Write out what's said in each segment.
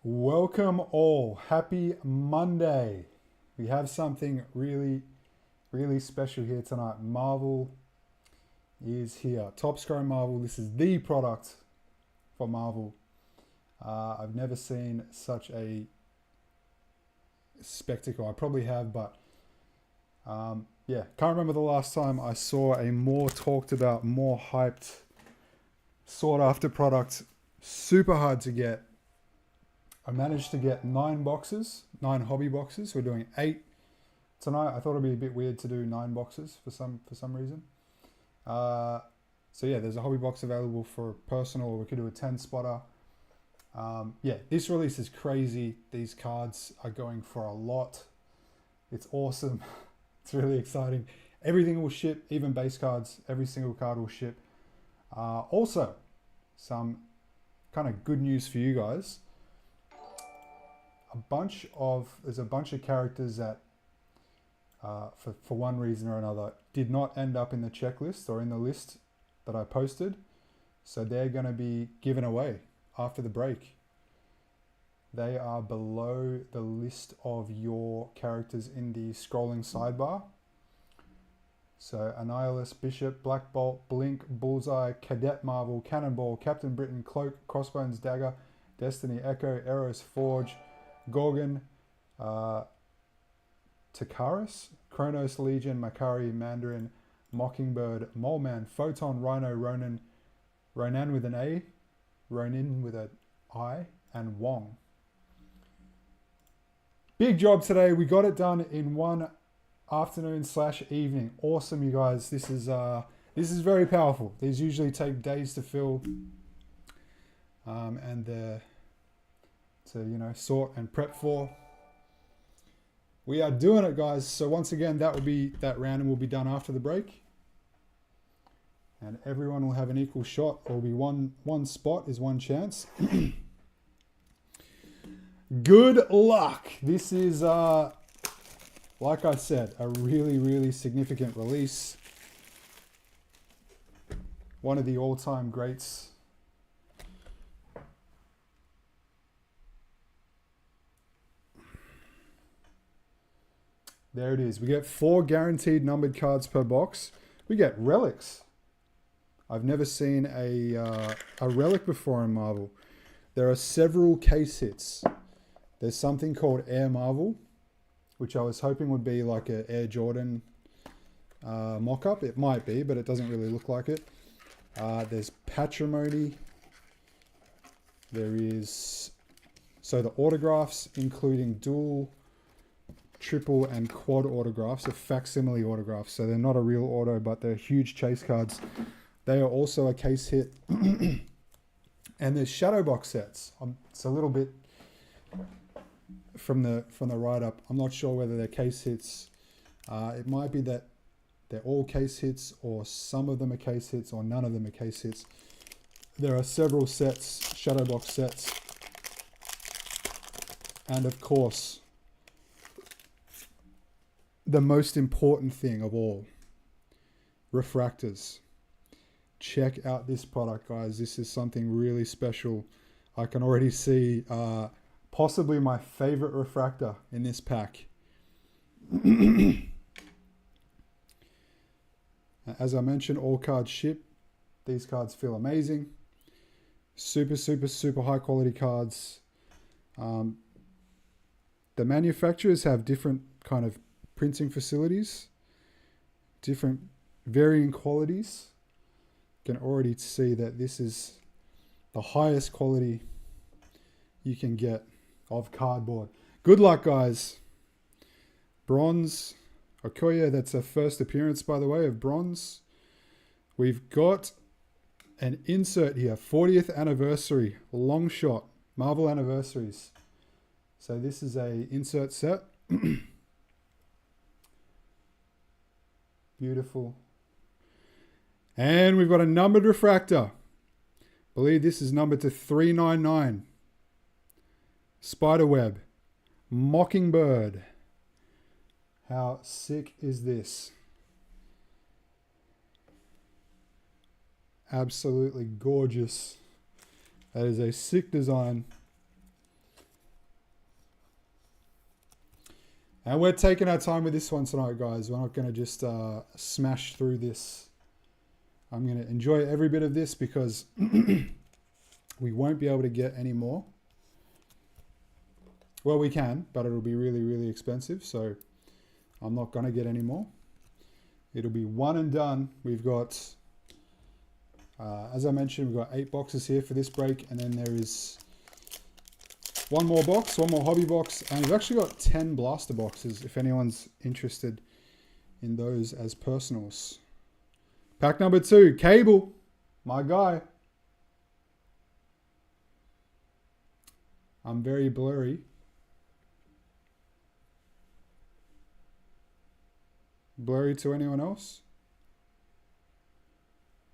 Welcome all. Happy Monday. We have something really special here tonight. Marvel is here. Top Scroll Marvel. This is the product for Marvel. I've never seen such a spectacle. I probably have, but yeah, can't remember the last time I saw a more talked about, more hyped, sought after product. Super hard to get. I managed to get 9 boxes, 9 hobby boxes. We're doing 8 tonight. I thought it'd be a bit weird to do 9 boxes for some reason. So yeah, there's a hobby box available for personal, or we could do a 10 spotter. Yeah, this release is crazy. These cards are going for a lot. It's awesome. It's really exciting. Everything will ship, even base cards. Every single card will ship. Also, some kind of good news for you guys. There's a bunch of characters that for one reason or another did not end up in the checklist or in the list that I posted, so they're going to be given away after the break. They are below the list of your characters in the scrolling sidebar. So Annihilus, Bishop, Black Bolt, Blink, Bullseye, Cadet Marvel, Cannonball, Captain Britain, Cloak, Crossbones, Dagger, Destiny, Echo, Eros, Forge, Gorgon, Takaris, Kronos, Legion, Makari, Mandarin, Mockingbird, Moleman, Photon, Rhino, Ronan with an A, Ronin with an I, and Wong. Big job today. We got it done in one afternoon/evening. Awesome, you guys. This is very powerful. These usually take days to fill, and to sort and prep for. We are doing it, guys. So once again, that random will be done after the break, and everyone will have an equal shot. There will be one spot is one chance. Good luck. This is like I said, a really significant release. One of the all-time greats. There it is. We get 4 guaranteed numbered cards per box. We get relics. I've never seen a relic before in Marvel. There are several case hits. There's something called Air Marvel, which I was hoping would be like an Air Jordan mock-up. It might be, but it doesn't really look like it. There's Patrimony. There is... So the autographs, including dual, triple, and quad autographs, are facsimile autographs. So they're not a real auto, but they're huge chase cards. They are also a case hit. And there's shadow box sets. It's a little bit from the write-up. I'm not sure whether they're case hits. It might be that they're all case hits, or some of them are case hits, or none of them are case hits. There are several sets, shadow box sets. And of course, the most important thing of all, refractors. Check out this product, guys. This is something really special. I can already see possibly my favorite refractor in this pack. As I mentioned, all cards ship. These cards feel amazing. Super high quality cards. The manufacturers have different kind of printing facilities, different varying qualities. You can already see that this is the highest quality you can get of cardboard. Good luck, guys. Bronze, Okoye, that's a first appearance, by the way, of bronze. We've got an insert here, 40th anniversary, long shot, Marvel anniversaries. So this is a insert set. Beautiful. And we've got a numbered refractor. I believe this is numbered to 399. Spiderweb. Mockingbird. How sick is this? Absolutely gorgeous. That is a sick design. And we're taking our time with this one tonight, guys. We're not going to just smash through this. I'm going to enjoy every bit of this because we won't be able to get any more. Well, we can, but it'll be really, really expensive. So I'm not going to get any more. It'll be one and done. We've got, as I mentioned, we've got 8 boxes here for this break. And then there is one more box, one more hobby box. And we've actually got 10 blaster boxes if anyone's interested in those as personals. Pack number 2, Cable, my guy. I'm very blurry. Blurry to anyone else?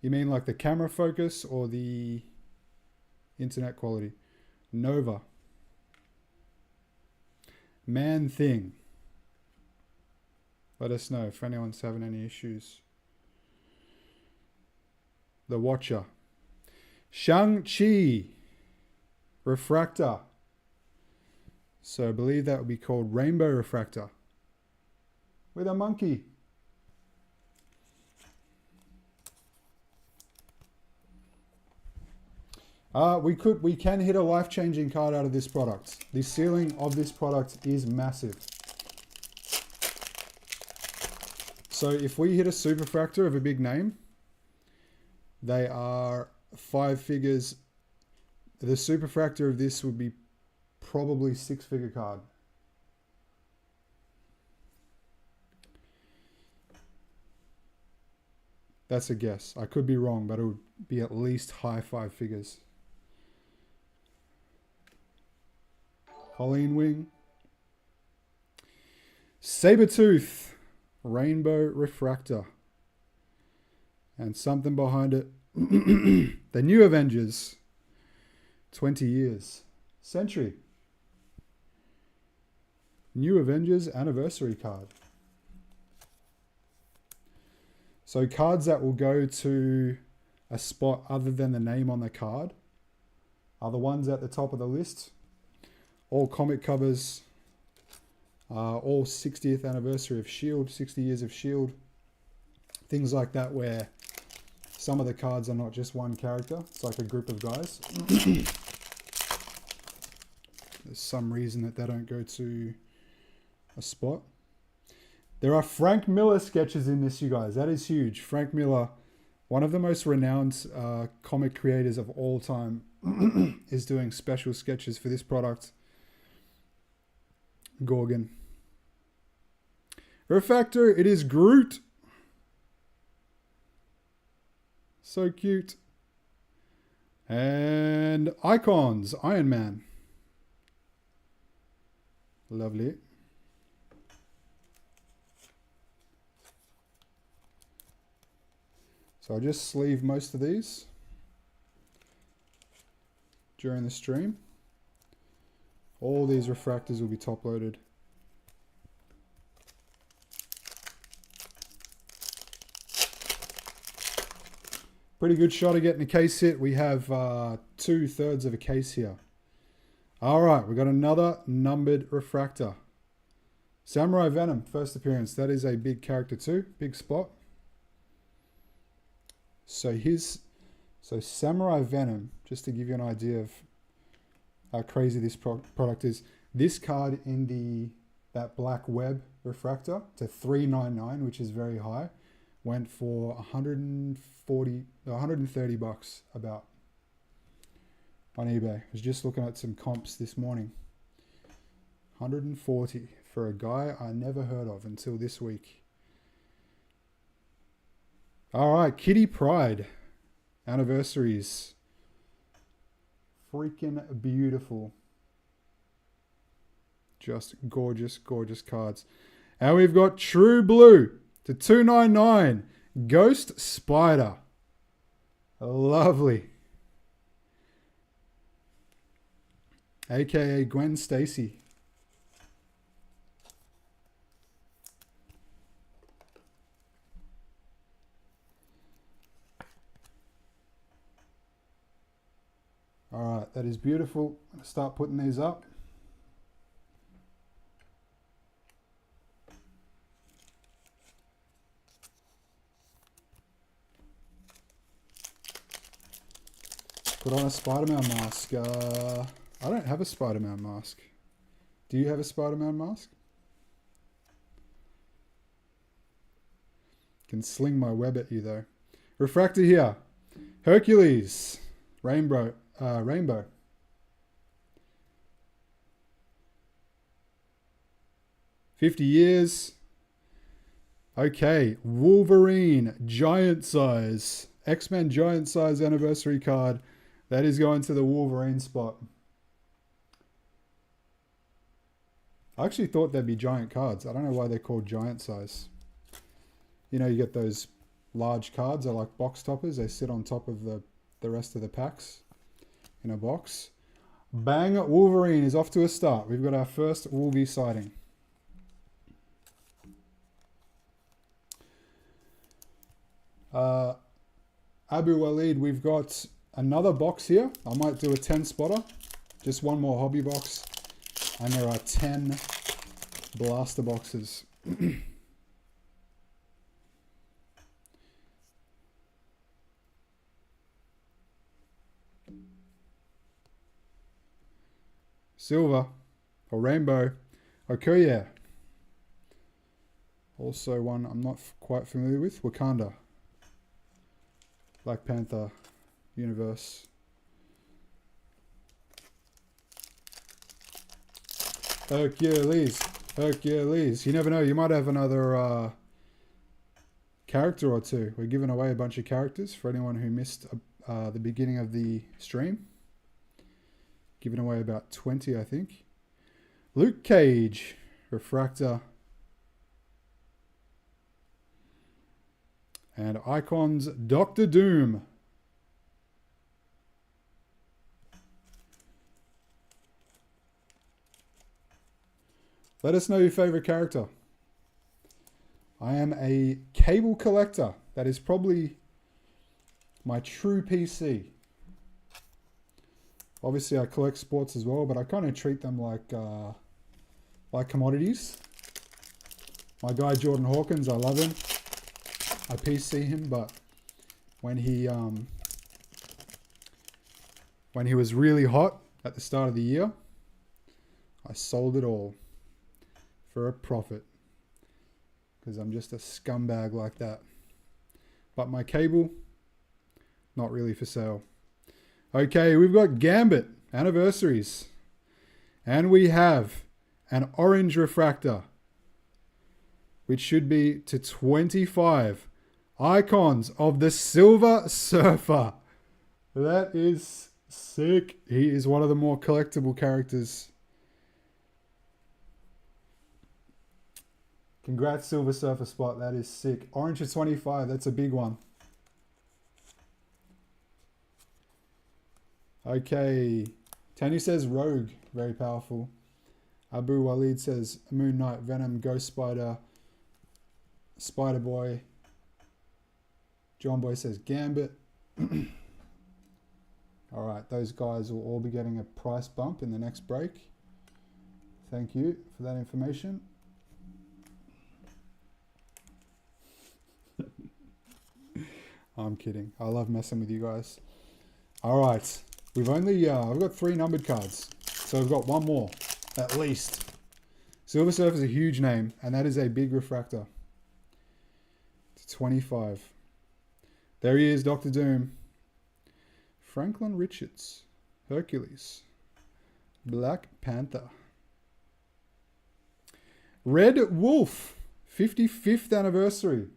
You mean like the camera focus or the internet quality? Nova. Man Thing. Let us know if anyone's having any issues. The Watcher. Shang-Chi. Refractor. So I believe that would be called Rainbow Refractor. With a monkey. We can hit a life-changing card out of this product. The ceiling of this product is massive. So if we hit a superfractor of a big name, they are 5 figures. The superfractor of this would be probably 6-figure card. That's a guess. I could be wrong, but it would be at least high 5 figures. Colleen Wing. Sabretooth. Rainbow Refractor. And something behind it. The New Avengers. 20 years. Century. New Avengers anniversary card. So cards that will go to a spot other than the name on the card are the ones at the top of the list. All comic covers, all 60th anniversary of S.H.I.E.L.D., 60 years of S.H.I.E.L.D., things like that where some of the cards are not just one character, it's like a group of guys. There's some reason that they don't go to a spot. There are Frank Miller sketches in this, you guys. That is huge. Frank Miller, one of the most renowned comic creators of all time, is doing special sketches for this product. Gorgon. Refractor, it is Groot. So cute. And Icons, Iron Man. Lovely. So I'll just sleeve most of these during the stream. All these refractors will be top loaded. Pretty good shot of getting a case hit. We have 2/3 of a case here. All right, we've got another numbered refractor. Samurai Venom, first appearance. That is a big character too, big spot. So Samurai Venom, just to give you an idea of how crazy this product is. This card in that black web refractor to $399, which is very high, went for 130 bucks about on eBay. I was just looking at some comps this morning. 140 for a guy I never heard of until this week. All right, Kitty Pryde anniversaries. Freaking beautiful. Just gorgeous, gorgeous cards. And we've got True Blue to $299. Ghost Spider. Lovely. AKA Gwen Stacy. All right, that is beautiful. I'm going to start putting these up. Put on a Spider-Man mask. I don't have a Spider-Man mask. Do you have a Spider-Man mask? Can sling my web at you though. Refractor here. Hercules. Rainbow. 50 years. Okay. Wolverine. Giant size. X-Men giant size anniversary card. That is going to the Wolverine spot. I actually thought they'd be giant cards. I don't know why they're called giant size. You know, you get those large cards. They're like box toppers. They sit on top of the rest of the packs in a box. Bang, Wolverine is off to a start. We've got our first Wolvie sighting. Abu Walid, we've got another box here. I might do a 10 spotter. Just one more hobby box. And there are 10 blaster boxes. Silver or rainbow. Okoye. Also one I'm not quite familiar with. Wakanda. Black Panther universe. Hercules. Hercules. You never know. You might have another character or two. We're giving away a bunch of characters for anyone who missed the beginning of the stream. Giving away about 20, I think. Luke Cage. Refractor. And Icons Doctor Doom. Let us know your favorite character. I am a cable collector. That is probably my true PC. Obviously, I collect sports as well, but I kind of treat them like commodities. My guy Jordan Hawkins, I love him. I PC him, but when he was really hot at the start of the year, I sold it all for a profit because I'm just a scumbag like that. But my cable, not really for sale. Okay, we've got Gambit anniversaries, and we have an orange refractor, which should be to 25. Icons of the Silver Surfer. That is sick. He is one of the more collectible characters. Congrats, Silver Surfer spot. That is sick. Orange to 25. That's a big one. Okay. Tanya says Rogue. Very powerful. Abu Walid says Moon Knight, Venom, Ghost Spider, Spider Boy. John Boy says Gambit. Alright, those guys will all be getting a price bump in the next break. Thank you for that information. I'm kidding. I love messing with you guys. Alright, we've got 3 numbered cards. So we've got one more, at least. Silver Surfer is a huge name, and that is a big refractor. It's 25. There he is, Doctor Doom. Franklin Richards. Hercules. Black Panther. Red Wolf. 55th anniversary.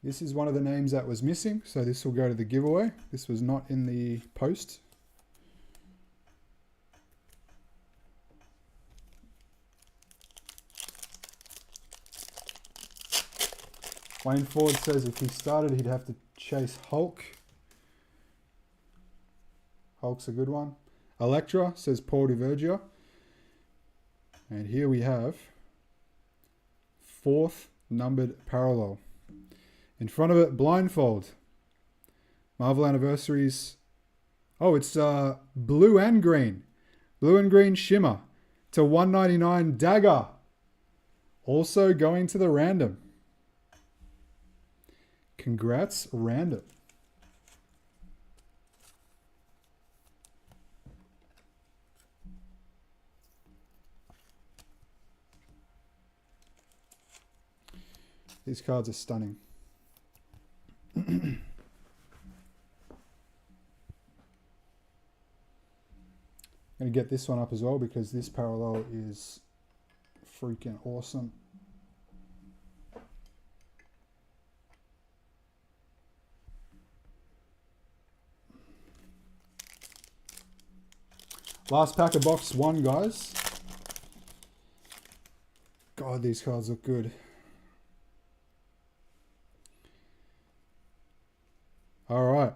This is one of the names that was missing, so this will go to the giveaway. This was not in the post. Wayne Ford says if he started, he'd have to chase Hulk. Hulk's a good one. Elektra says Paul DeVergia. And here we have 4th numbered parallel. In front of it, Blindfold. Marvel Anniversaries. Oh, it's blue and green. Blue and green shimmer to 199 Dagger. Also going to the random. Congrats, random. These cards are stunning. I'm going to get this one up as well because this parallel is freaking awesome. Last pack of box one, guys. God, these cards look good. All right.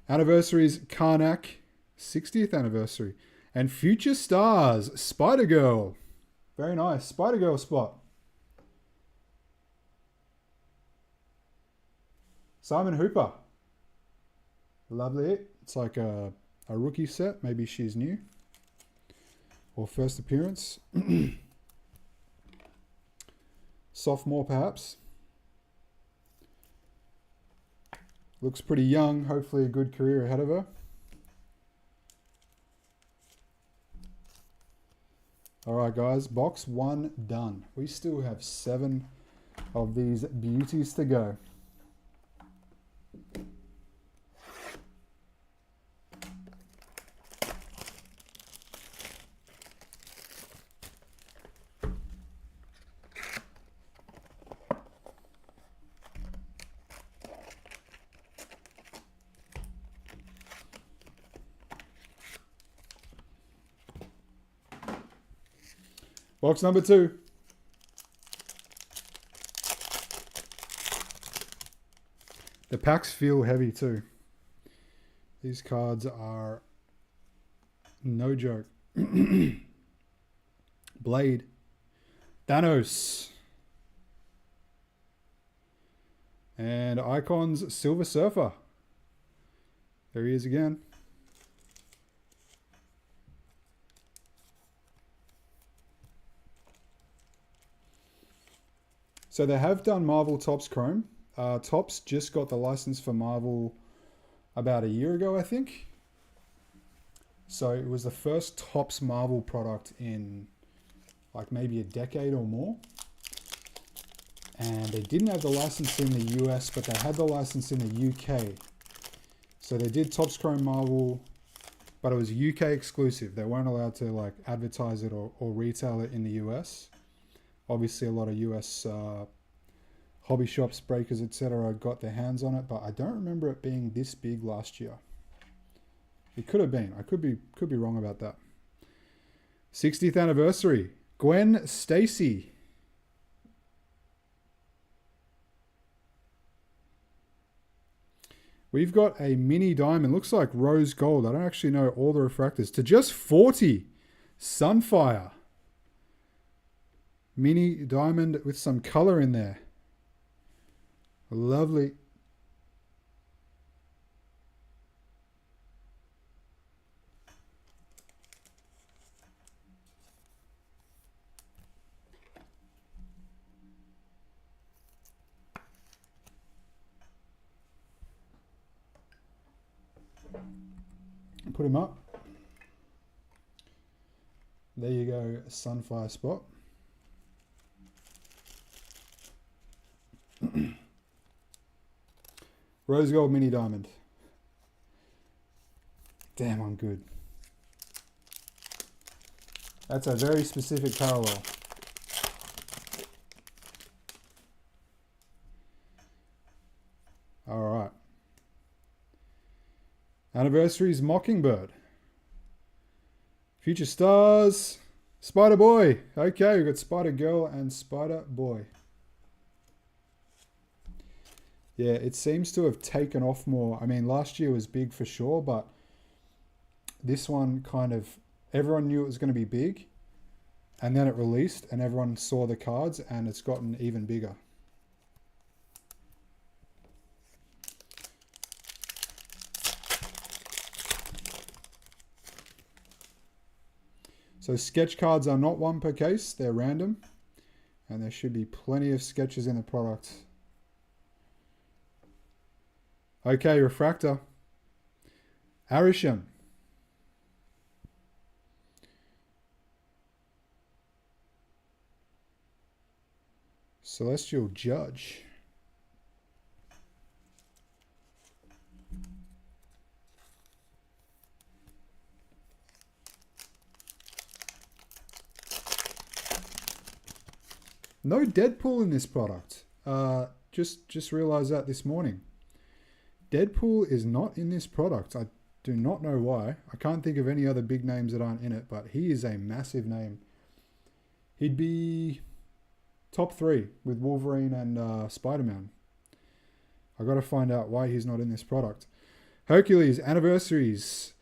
Anniversaries, Karnak, 60th anniversary. And Future Stars, Spider-Girl. Very nice. Spider-Girl spot. Simon Hooper. Lovely. It's like a rookie set. Maybe she's new. Or first appearance. Sophomore, perhaps. Looks pretty young. Hopefully a good career ahead of her. All right, guys. Box one done. We still have 7 of these beauties to go. Box number 2. The packs feel heavy too. These cards are no joke. Blade. Thanos. And Icons Silver Surfer. There he is again. So they have done Marvel Topps Chrome. Topps just got the license for Marvel about a year ago, I think. So it was the first Topps Marvel product in like maybe a decade or more. And they didn't have the license in the US, but they had the license in the UK. So they did Topps Chrome Marvel, but it was UK exclusive. They weren't allowed to like advertise it or retail it in the US. Obviously, a lot of US hobby shops, breakers, etc. got their hands on it, but I don't remember it being this big last year. It could have been. I could be wrong about that. 60th anniversary. Gwen Stacy. We've got a mini diamond. Looks like rose gold. I don't actually know all the refractors. To just 40. Sunfire. Mini diamond with some color in there. Lovely. Put him up. There you go, Sunfire spot. Rose gold mini diamond. Damn, I'm good. That's a very specific parallel. All right. Anniversaries Mockingbird. Future Stars. Spider Boy. Okay, we've got Spider Girl and Spider Boy. Yeah, it seems to have taken off more. I mean, last year was big for sure, but this one kind of, everyone knew it was going to be big, and then it released, and everyone saw the cards, and it's gotten even bigger. So sketch cards are not one per case, they're random, and there should be plenty of sketches in the product. Okay, refractor. Arisham. Celestial Judge. No Deadpool in this product. Just realized that this morning. Deadpool is not in this product. I do not know why. I can't think of any other big names that aren't in it, but he is a massive name. He'd be top 3 with Wolverine and Spider-Man. I got to find out why he's not in this product. Hercules, Anniversaries,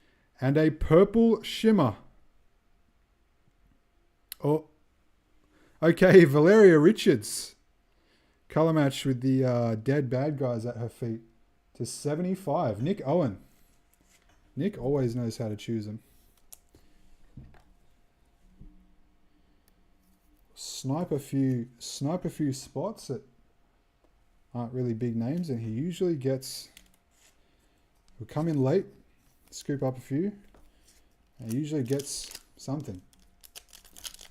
and a Purple Shimmer. Oh, okay, Valeria Richards. Color match with the dead bad guys at her feet to 75. Nick Owen. Nick always knows how to choose them. Snipe a few spots that aren't really big names, and he usually gets. He'll come in late, scoop up a few, and he usually gets something.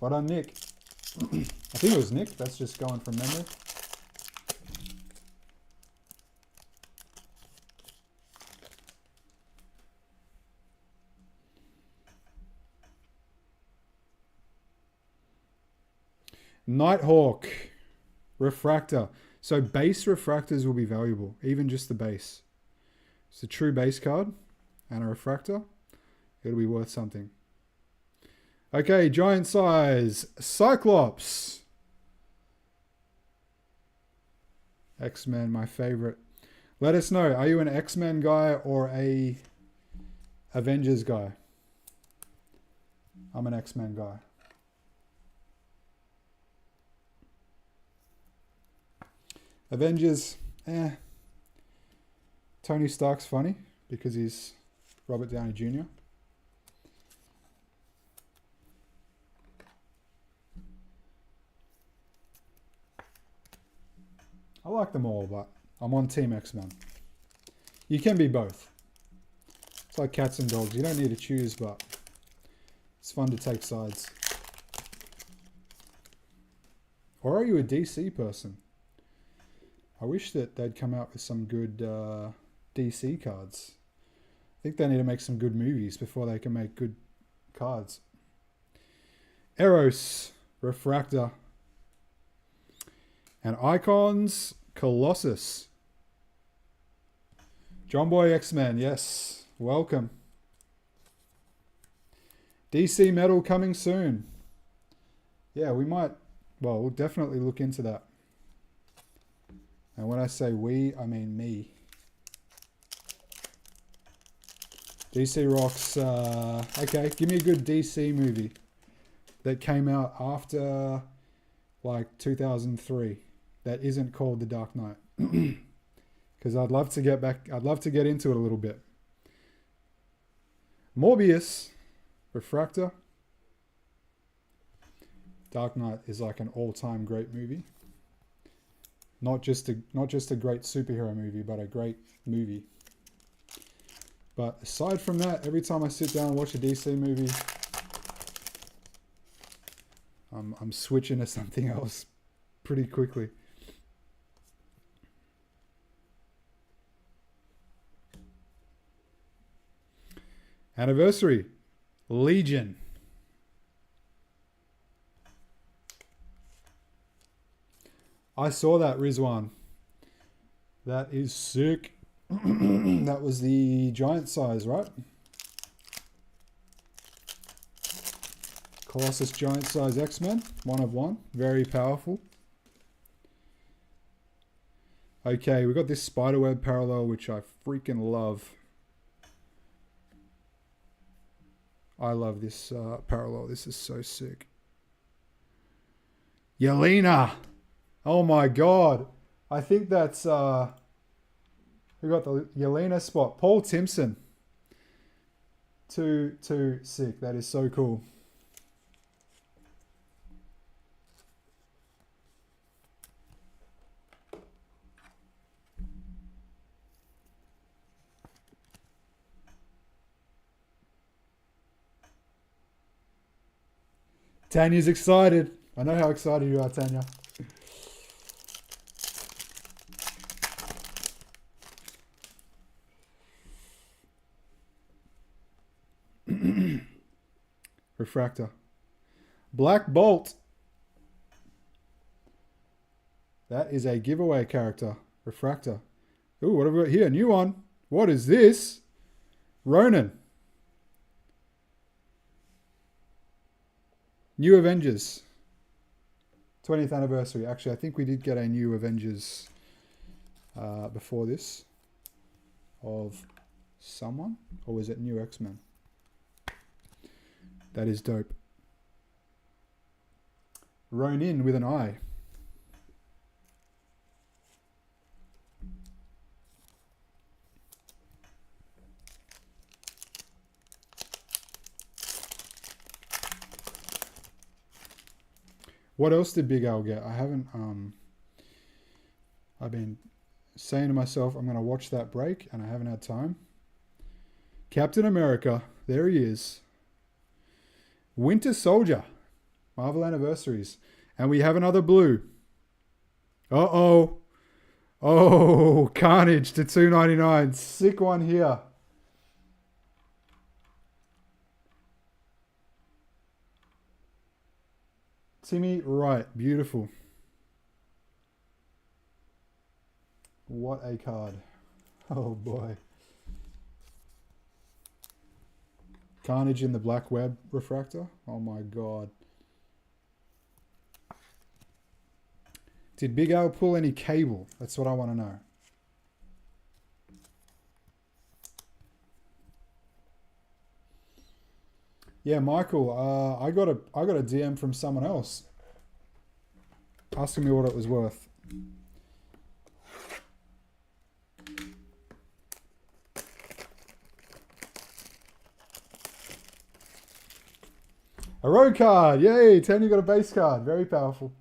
Well done, Nick. I think it was Nick. That's just going from memory. Nighthawk Refractor. So base refractors will be valuable, even just the base. It's a true base card and a refractor. It'll be worth something. Okay, giant size Cyclops. X-Men, my favorite. Let us know, are you an X-Men guy or a Avengers guy? I'm an X-Men guy. Avengers, Tony Stark's funny because he's Robert Downey Jr. I like them all, but I'm on Team X-Men. You can be both. It's like cats and dogs. You don't need to choose, but it's fun to take sides. Or are you a DC person? I wish that they'd come out with some good DC cards. I think they need to make some good movies before they can make good cards. Eros, Refractor. And Icons, Colossus. John Boy X-Men, yes. Welcome. DC Metal coming soon. Yeah, we might, well, we'll definitely look into that. And when I say we, I mean me. DC Rocks, okay, give me a good DC movie that came out after like 2003 that isn't called The Dark Knight. Because I'd love to get into it a little bit. Morbius, Refractor. Dark Knight is like an all-time great movie. Not just a great superhero movie, but a great movie. But aside from that, every time I sit down and watch a DC movie, I'm switching to something else pretty quickly. Anniversary, Legion. I saw that, Rizwan. That is sick. That was the giant size, right? Colossus giant size X-Men. 1 of 1. Very powerful. Okay, we got this Spiderweb parallel, which I freaking love. I love this parallel. This is so sick. Yelena. Oh my god. I think that's... who got the Yelena spot? Paul Timpson. Too sick. That is so cool. Tanya's excited. I know how excited you are, Tanya. Refractor. Black Bolt. That is a giveaway character. Refractor. Ooh, what have we got here? New one. What is this? Ronin. New Avengers. 20th anniversary. Actually, I think we did get a new Avengers before this. Of someone? Or was it New X-Men? That is dope. Ronin with an I. What else did Big Al get? I haven't, I've been saying to myself, I'm going to watch that break, and I haven't had time. Captain America. There he is. Winter Soldier. Marvel Anniversaries. And we have another blue. Uh-oh. Oh, Carnage to $2.99. Sick one here. Timmy Wright. Beautiful. What a card. Oh boy. Carnage in the Black Web refractor. Oh my god. Did Big Al pull any cable? That's what I want to know. Yeah, Michael, I got a DM from someone else asking me what it was worth. A road card. Yay, 10, you got a base card. Very powerful.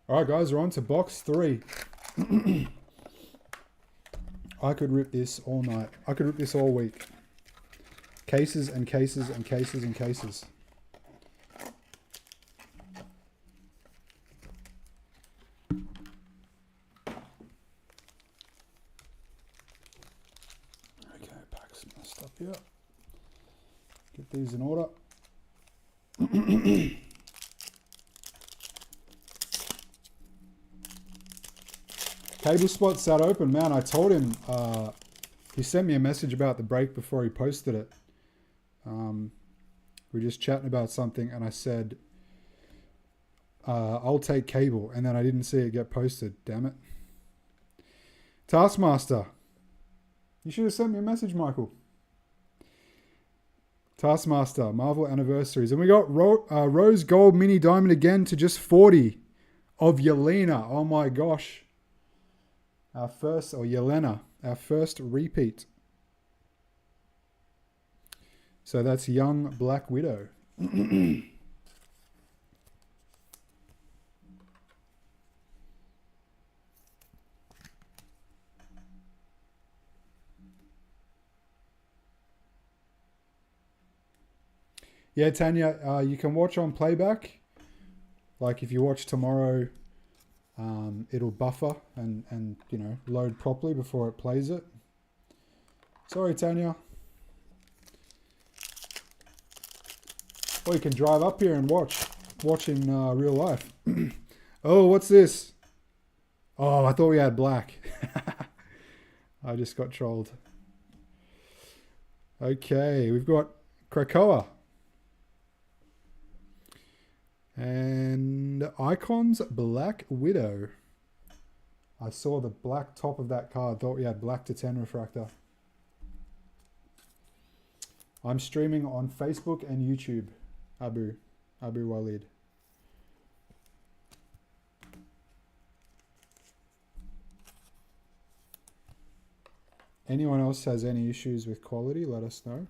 All right, guys, we're on to box 3. I could rip this all night. I could rip this all week. Cases and cases and cases and cases. Okay, pack some of my stuff here. Get these in order. Cable spot sat open. Man, I told him, he sent me a message about the break before he posted it. We were just chatting about something and I said, I'll take cable. And then I didn't see it get posted. Damn it. Taskmaster. You should have sent me a message, Michael. Taskmaster, Marvel Anniversaries. And we got Rose Gold Mini Diamond again to just 40 of Yelena. Oh my gosh. Our first, or Yelena, our first repeat. So that's young Black Widow. Yeah, Tanya, you can watch on playback. Like if you watch tomorrow, it'll buffer and you know, load properly before it plays it. Sorry, Tanya. Or you can drive up here and watch in real life. Oh, what's this? Oh, I thought we had black. I just got trolled. Okay, we've got Krakoa. And Icons Black Widow. I saw the black top of that card. Thought we had black to 10 refractor. I'm streaming on Facebook and YouTube. Abu Walid. Anyone else has any issues with quality, let us know.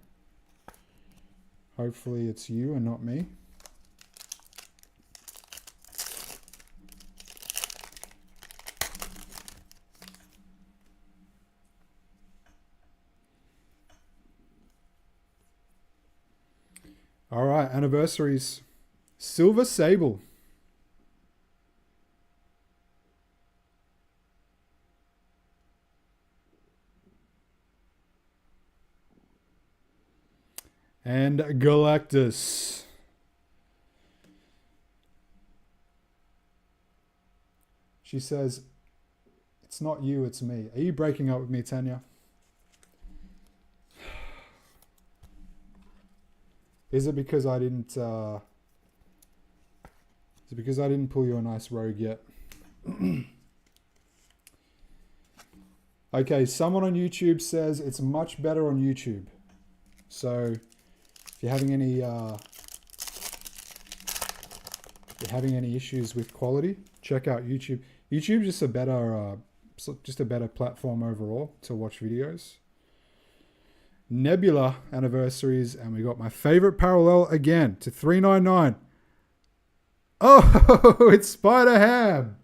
Hopefully it's you and not me. All right, anniversaries. Silver Sable. And Galactus. She says, it's not you, it's me. Are you breaking up with me, Tanya? Is it because I didn't pull you a nice rogue yet? Okay, someone on YouTube says it's much better on YouTube. So if you're having any issues with quality, check out YouTube. YouTube is just a better platform overall to watch videos. Nebula anniversaries, and we got my favorite parallel again to 399. Oh, it's Spider-Ham.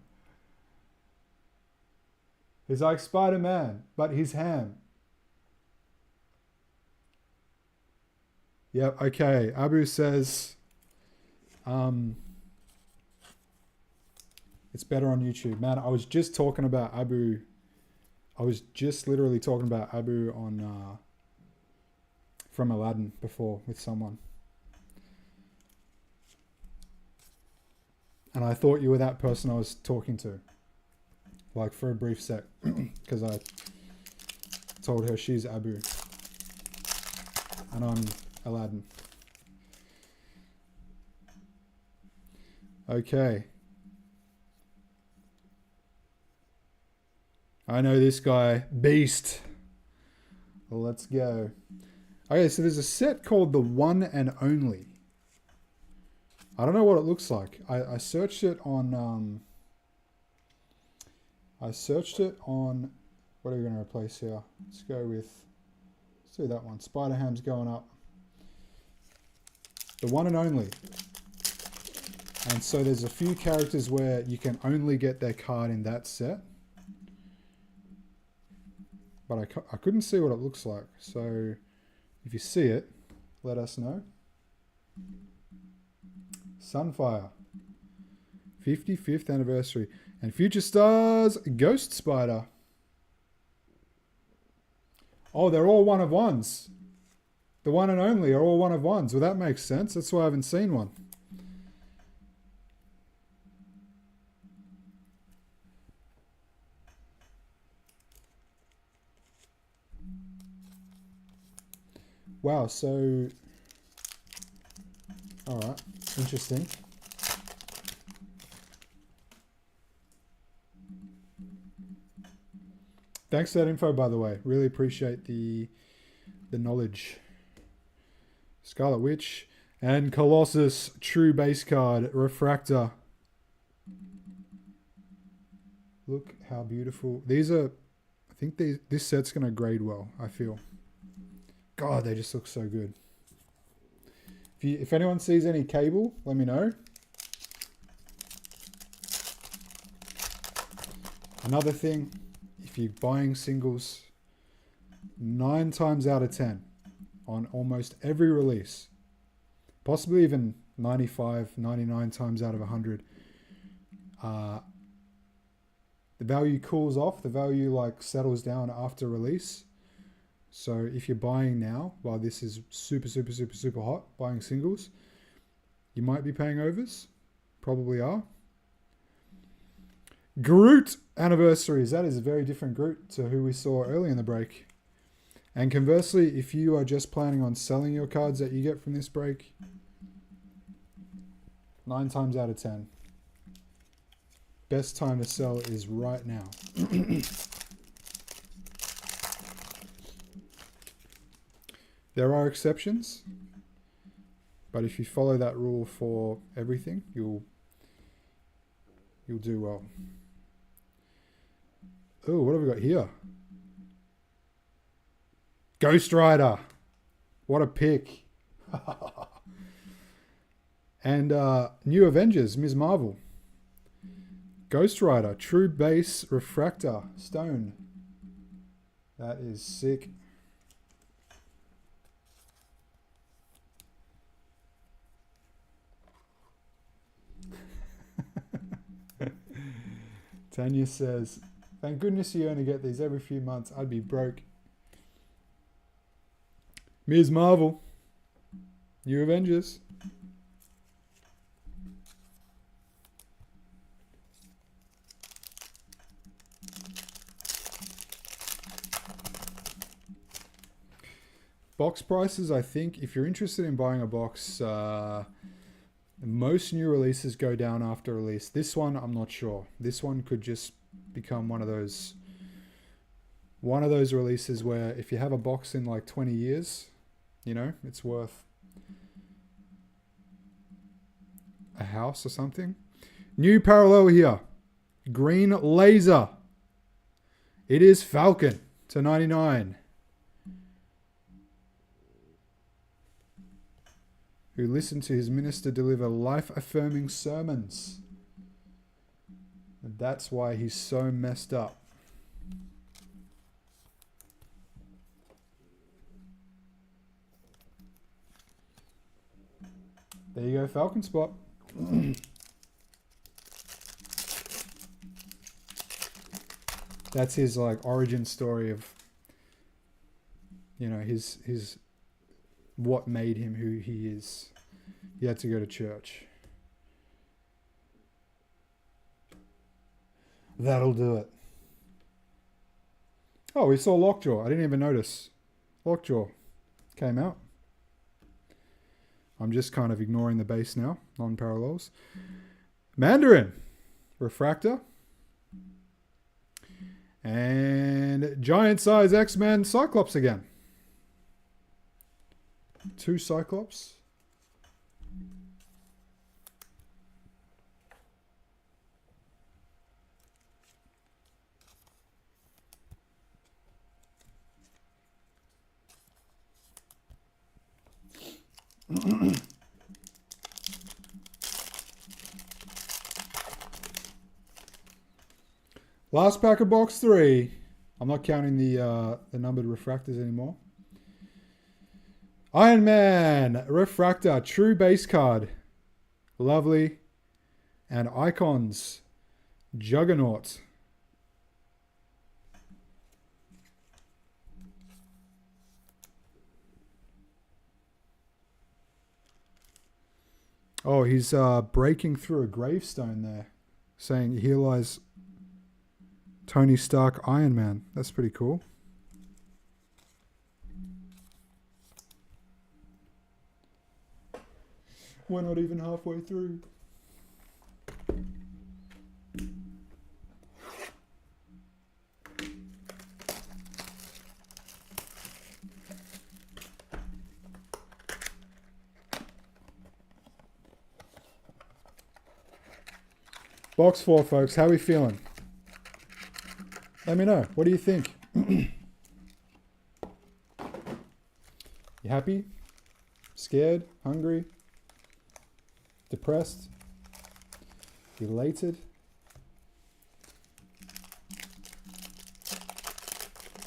He's like Spider-Man, but he's ham. Yep, okay. Abu says it's better on YouTube. Man, I was just talking about Abu. I was just literally talking about Abu on from Aladdin before with someone. And I thought you were that person I was talking to. Like for a brief sec. Because I told her she's Abu. And I'm Aladdin. Okay. I know this guy. Beast. Well, let's go. Okay, so there's a set called The One and Only. I don't know what it looks like. I searched it on... what are we going to replace here? Let's do that one. Spider-Ham's going up. The One and Only. And so there's a few characters where you can only get their card in that set. But I couldn't see what it looks like. So if you see it, let us know. Sunfire. 55th anniversary. And Future Stars Ghost Spider. Oh, they're all one of ones. The One and Only are all one of ones. Well, that makes sense. That's why I haven't seen one. Wow, so... Alright, interesting. Thanks for that info, by the way. Really appreciate the knowledge. Scarlet Witch and Colossus, true base card, Refractor. Look how beautiful. These are, I think this set's going to grade well, I feel. God, they just look so good. If anyone sees any cable, let me know. Another thing, if you're buying singles, 9 times out of 10 on almost every release, possibly even 95, 99 times out of 100, the value cools off, the value like settles down after release. So if you're buying now, while this is super, super, super, super hot, buying singles, you might be paying overs. Probably are. Groot anniversaries. That is a very different Groot to who we saw early in the break. And conversely, if you are just planning on selling your cards that you get from this break, 9 times out of 10, best time to sell is right now. There are exceptions, but if you follow that rule for everything, you'll do well. Oh, what have we got here? Ghost Rider. What a pick. And New Avengers, Ms. Marvel. Ghost Rider, true base refractor, stone. That is sick. Tanya says, thank goodness you only get these every few months. I'd be broke. Ms. Marvel. New Avengers. Box prices, I think, if you're interested in buying a box, most new releases go down after release. This one, I'm not sure. This one could just become one of those releases where if you have a box in like 20 years, you know, it's worth a house or something. New parallel here. Green Laser. It is Falcon to 99. Who listened to his minister deliver life-affirming sermons. And that's why he's so messed up. There you go, Falcon spot. That's his like origin story of, you know, his what made him who he is. He had to go to church. That'll do it. Oh, we saw Lockjaw. I didn't even notice. Lockjaw came out. I'm just kind of ignoring the base now. Non-parallels. Mandarin. Refractor. And giant size X-Men Cyclops again. 2 Cyclops. Last pack of box 3. I'm not counting the numbered refractors anymore. Iron Man Refractor, true base card. Lovely. And Icons Juggernaut. Oh, he's breaking through a gravestone there, saying here lies Tony Stark Iron Man. That's pretty cool. We're not even halfway through. Box 4, folks. How are we feeling? Let me know. What do you think? You happy? Scared? Hungry? Depressed? Elated?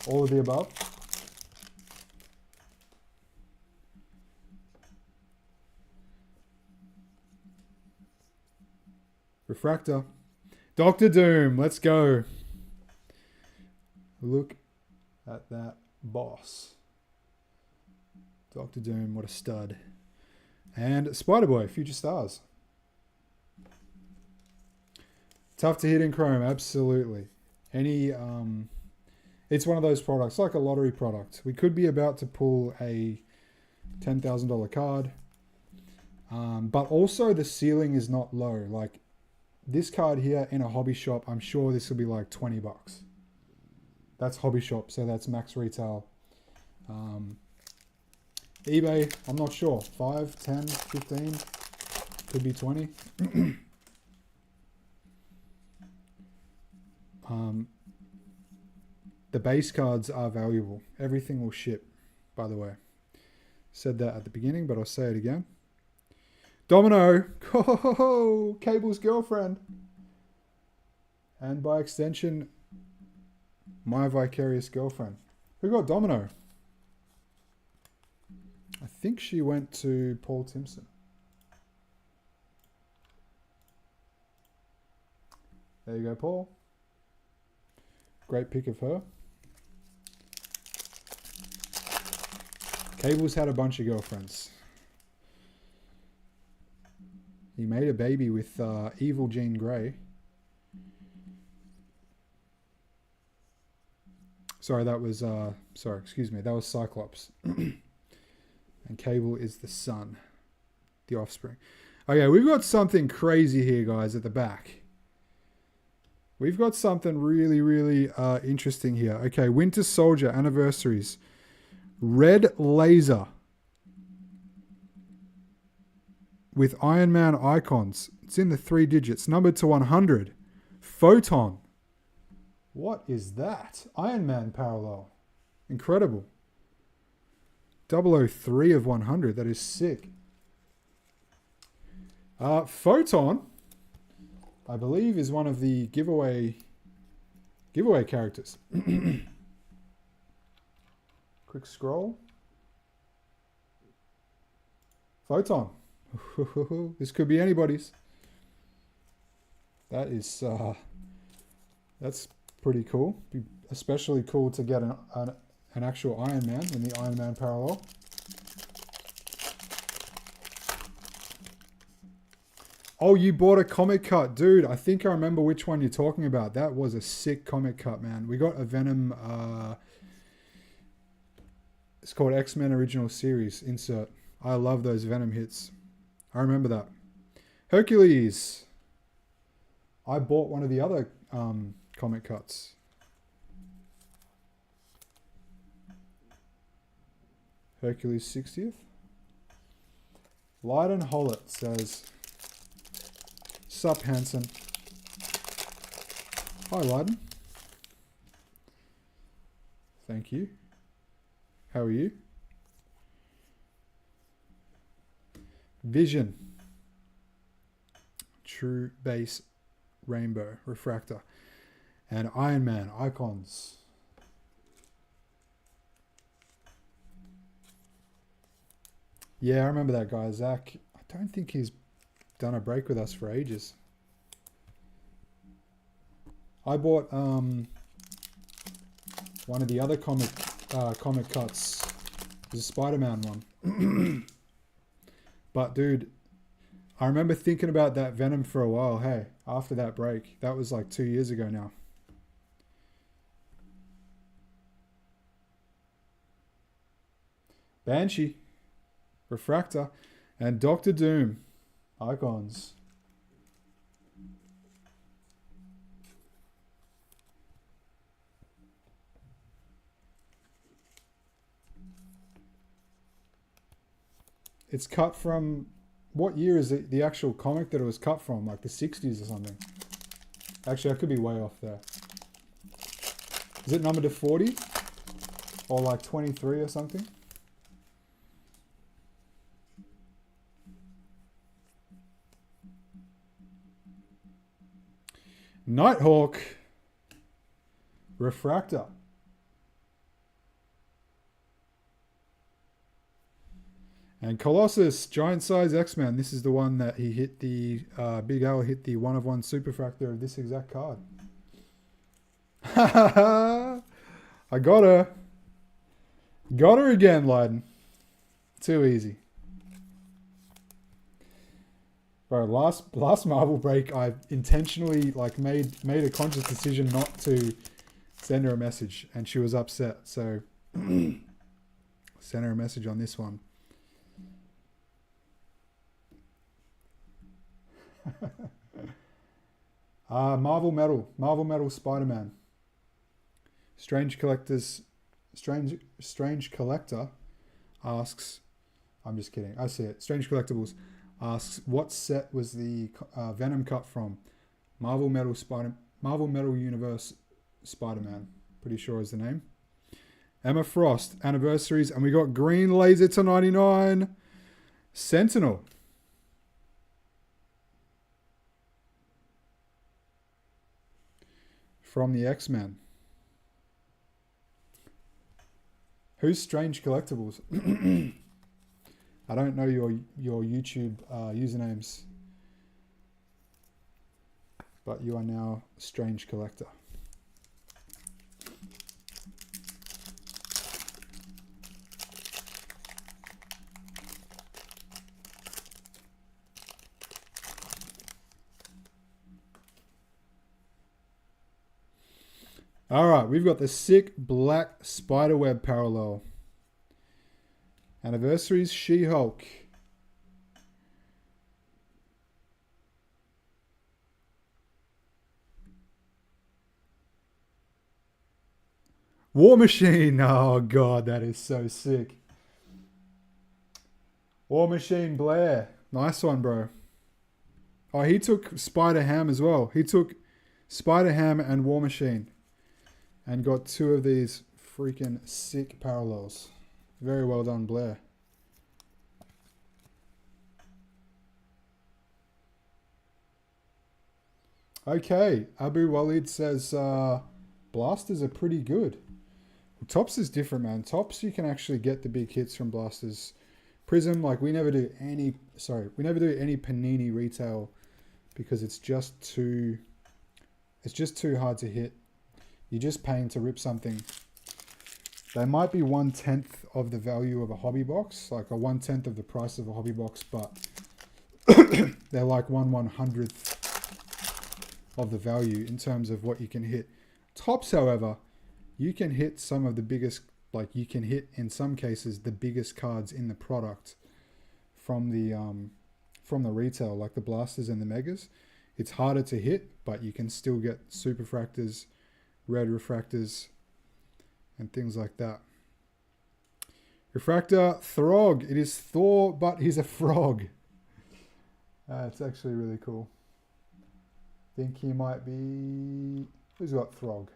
All of the above? Refractor. Doctor Doom. Let's go. Look at that boss. Doctor Doom, what a stud. And Spider-Boy, Future Stars. Tough to hit in Chrome, absolutely. It's one of those products, like a lottery product. We could be about to pull a $10,000 card. But also the ceiling is not low. Like this card here in a hobby shop, I'm sure this will be like $20. That's hobby shop, so that's max retail. eBay, I'm not sure. 5, 10, 15, could be 20. The base cards are valuable. Everything will ship, by the way. Said that at the beginning, but I'll say it again. Domino, oh, Cable's girlfriend. And by extension, my vicarious girlfriend. Who got Domino? I think she went to Paul Timpson. There you go, Paul. Great pick of her. Cable's had a bunch of girlfriends. He made a baby with Evil Jean Grey. Sorry, that was excuse me, that was Cyclops. And Cable is the son, the offspring. Okay, we've got something crazy here, guys, at the back. We've got something really, really interesting here. Okay, Winter Soldier anniversaries. Red Laser with Iron Man icons. It's in the 3 digits, numbered to 100. Photon. What is that? Iron Man parallel. Incredible. 003 of 100. That is sick. Photon, I believe, is one of the giveaway characters. Quick scroll. Photon. This could be anybody's. That is that's pretty cool. Be especially cool to get an actual Iron Man in the Iron Man parallel. Oh, you bought a comic cut, dude. I think I remember which one you're talking about. That was a sick comic cut, man. We got a Venom. It's called X-Men Original Series. Insert. I love those Venom hits. I remember that. Hercules. I bought one of the other comic cuts. Hercules 60th. Lyden Hollett says, "Sup, Hanson." Hi, Lyden. Thank you. How are you? Vision. True Base Rainbow Refractor. And Iron Man icons. Yeah, I remember that guy, Zach. I don't think he's done a break with us for ages. I bought one of the other comic cuts. It was a Spider-Man one. But dude, I remember thinking about that Venom for a while. Hey, after that break, that was like 2 years ago now. Banshee, Refractor, and Doctor Doom icons. It's cut from, what year is it, the actual comic that it was cut from? Like the 60s or something. Actually, I could be way off there. Is it numbered to 40? Or like 23 or something? Nighthawk. Refractor. And Colossus, giant size X-Men. This is the one that he hit the, Big Al hit the 1-of-1 superfractor of this exact card. I got her. Got her again, Lyden. Too easy. Bro, last Marvel break, I intentionally like made a conscious decision not to send her a message, and she was upset. So send her a message on this one. Marvel Metal Spider-Man. Strange Collector asks, I'm just kidding, I see it. Strange Collectibles asks, what set was the Venom cut from? Marvel Metal Universe Spider-Man. Pretty sure is the name. Emma Frost anniversaries, and we got green laser to 99. Sentinel. From the X-Men. Who's Strange Collectibles? I don't know your YouTube usernames. But you are now Strange Collector. All right, we've got the sick black spiderweb parallel. Anniversaries She-Hulk. War Machine. Oh, God, that is so sick. War Machine Blair. Nice one, bro. Oh, he took Spider-Ham as well. He took Spider-Ham and War Machine and got two of these freaking sick parallels. Very well done, Blair. Okay, Abu Walid says blasters are pretty good. Well, Tops is different, man. Tops, you can actually get the big hits from blasters. Prism, like we never do any Panini retail because it's just too hard to hit. You're just paying to rip something. They might be 1/10 of the value of a hobby box, like a 1/10 of the price of a hobby box, but they're like 1/100th of the value in terms of what you can hit. Tops, however, you can hit some of the biggest, like you can hit in some cases the biggest cards in the product from the retail, like the blasters and the megas. It's harder to hit, but you can still get super fractors, red refractors, and things like that. Refractor Throg. It is Thor, but he's a frog. It's actually really cool. Think he might be... Who's got Throg?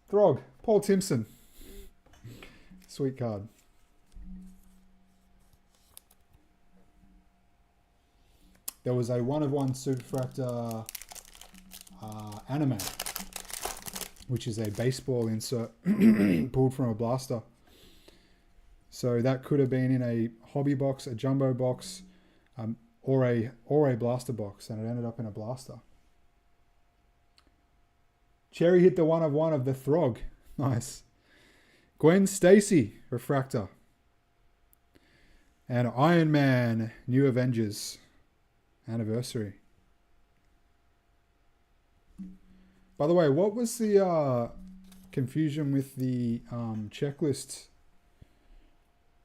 Throg. Paul Timpson. Sweet card. There was a 1/1 Superfractor anime, which is a baseball insert pulled from a blaster. So that could have been in a hobby box, a jumbo box, or a blaster box, and it ended up in a blaster. Cherry hit the 1/1 of the Throg. Nice. Gwen Stacy, Refractor. And Iron Man, New Avengers, Anniversary. By the way, what was the confusion with the checklist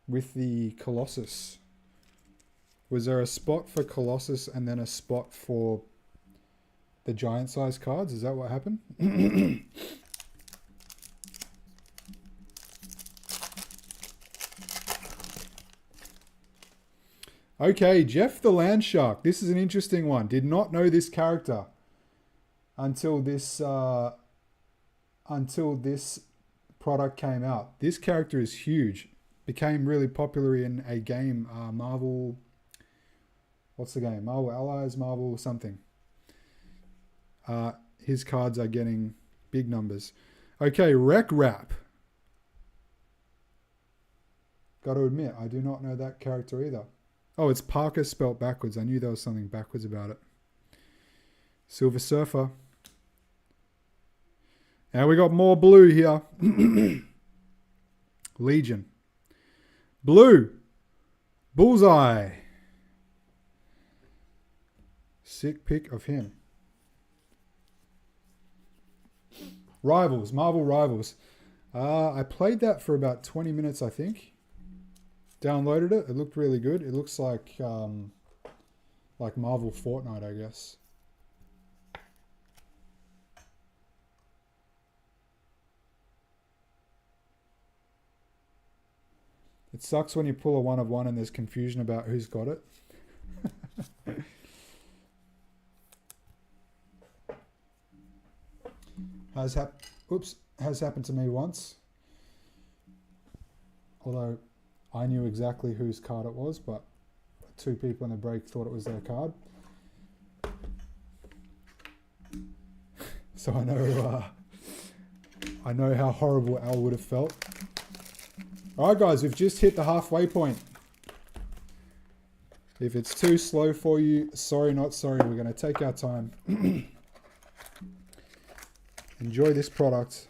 with the Colossus? Was there a spot for Colossus and then a spot for the giant size cards? Is that what happened? Okay, Jeff the Landshark. This is an interesting one. Did not know this character until this product came out. This character is huge. Became really popular in a game, Marvel. What's the game? Marvel Allies, Marvel something. His cards are getting big numbers. Okay, Wreck Rap. Got to admit, I do not know that character either. Oh, it's Parker spelt backwards. I knew there was something backwards about it. Silver Surfer. And we got more blue here. Legion. Blue. Bullseye. Sick pick of him. Rivals. Marvel Rivals. I played that for about 20 minutes, I think. Downloaded it. It looked really good. It looks like Marvel Fortnite, I guess. It sucks when you pull a 1/1 and there's confusion about who's got it. Has happened to me once. Although I knew exactly whose card it was, but two people in the break thought it was their card. So I know how horrible Al would have felt. Alright guys, we've just hit the halfway point. If it's too slow for you, sorry not sorry, we're going to take our time. Enjoy this product.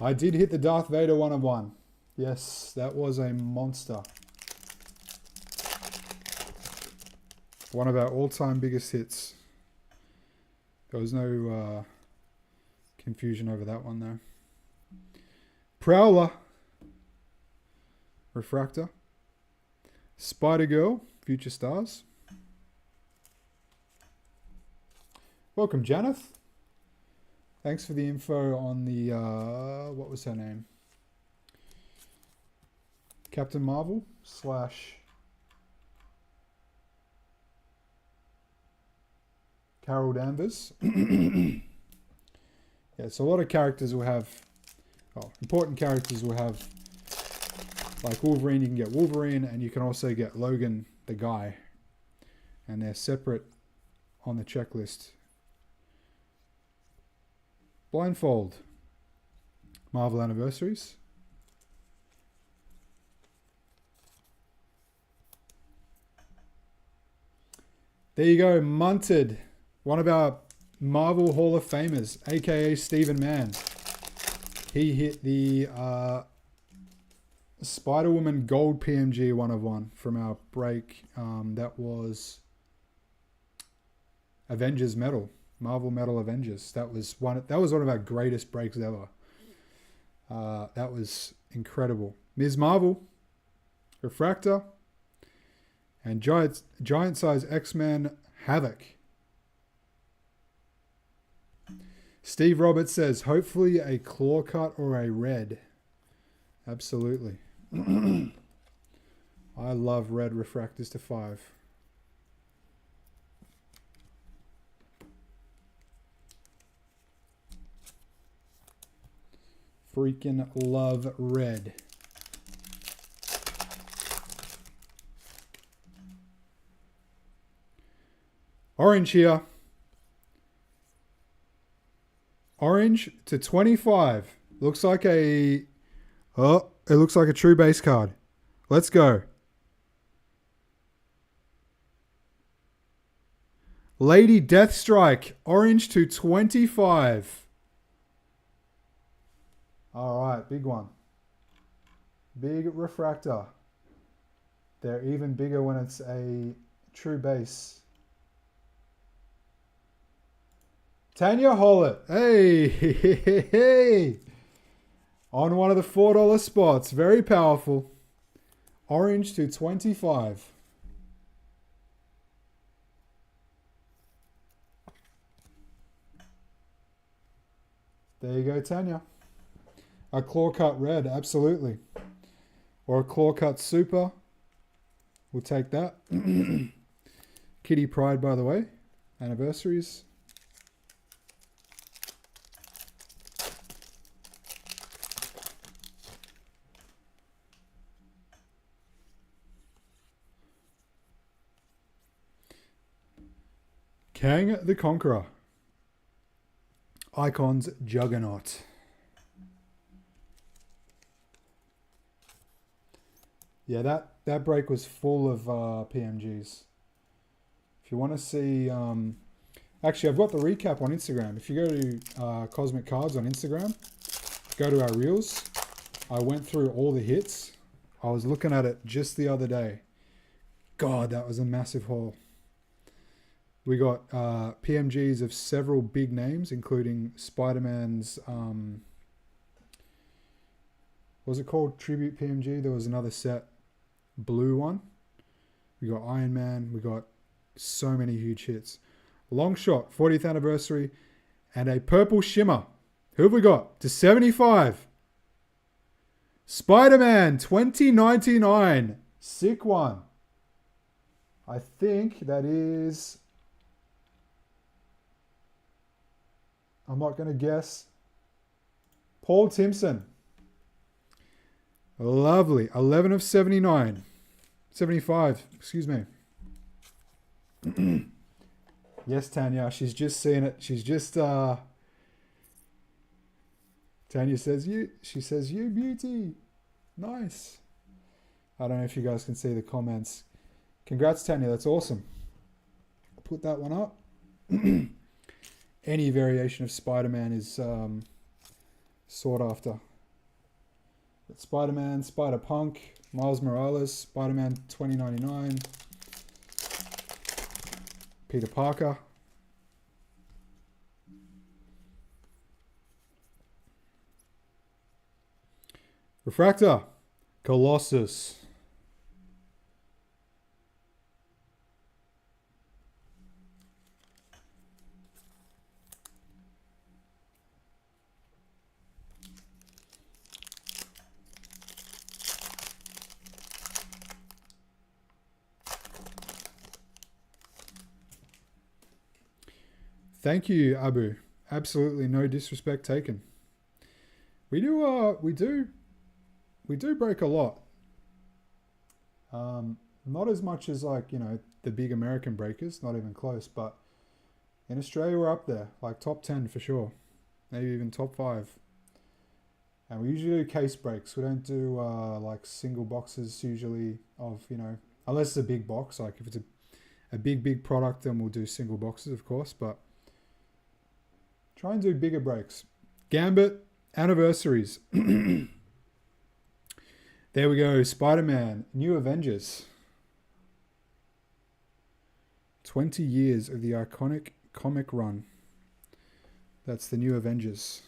I did hit the Darth Vader 1/1. Yes, that was a monster. One of our all-time biggest hits. There was no confusion over that one though. Prowler. Refractor. Spider-Girl. Future Stars. Welcome, Janeth. Thanks for the info on the, what was her name? Captain Marvel / Carol Danvers. Yeah, so a lot of characters will have, important characters will have, like Wolverine, you can get Wolverine, and you can also get Logan, the guy. And they're separate on the checklist. Blindfold. Marvel Anniversaries. There you go, Munted. One of our Marvel Hall of Famers, aka Stephen Mann. He hit the Spider-Woman Gold PMG 1 of 1 from our break. That was Avengers Metal, Marvel Metal Avengers. That was one of our greatest breaks ever. That was incredible. Ms. Marvel, Refractor, and giant size X-Men Havoc. Steve Roberts says, hopefully a claw cut or a red. Absolutely. I love red refractors to 5. Freaking love red. Orange here. Orange to 25. Looks like a... Oh, it looks like a true base card. Let's go. Lady Deathstrike. Orange to 25. All right, big one. Big refractor. They're even bigger when it's a true base. Tanya Hollett. Hey. On one of the $4 spots. Very powerful. Orange to 25. There you go, Tanya. A claw cut red, absolutely. Or a claw cut super. We'll take that. Kitty Pryde, by the way. Anniversaries. Kang the Conqueror. Icons Juggernaut. Yeah, that break was full of PMGs. If you want to see... actually, I've got the recap on Instagram. If you go to Cosmic Cards on Instagram, go to our Reels. I went through all the hits. I was looking at it just the other day. God, that was a massive haul. We got PMGs of several big names, including Spider-Man's... what was it called? Tribute PMG. There was another set. Blue one. We got Iron Man. We got so many huge hits. Long Shot, 40th anniversary. And a Purple Shimmer. Who have we got? To 75. Spider-Man 2099. Sick one. I think that is... I'm not going to guess. Paul Timpson. Lovely. 11 of 79. 75, excuse me. Yes, Tanya. She's just seeing it. She's just... Tanya says, she says, you beauty. Nice. I don't know if you guys can see the comments. Congrats, Tanya. That's awesome. I'll put that one up. Any variation of Spider-Man is sought after. Spider-Man, Spider-Punk, Miles Morales, Spider-Man 2099, Peter Parker. Refractor, Colossus. Thank you, Abu. Absolutely no disrespect taken. We do break a lot. Not as much as like, you know, the big American breakers, not even close, but in Australia we're up there, like top 10 for sure. Maybe even top 5. And we usually do case breaks. We don't do like single boxes usually of, you know, unless it's a big box. Like if it's a big product, then we'll do single boxes, of course, but try and do bigger breaks. Gambit, anniversaries. There we go. Spider-Man, New Avengers. 20 years of the iconic comic run. That's the New Avengers.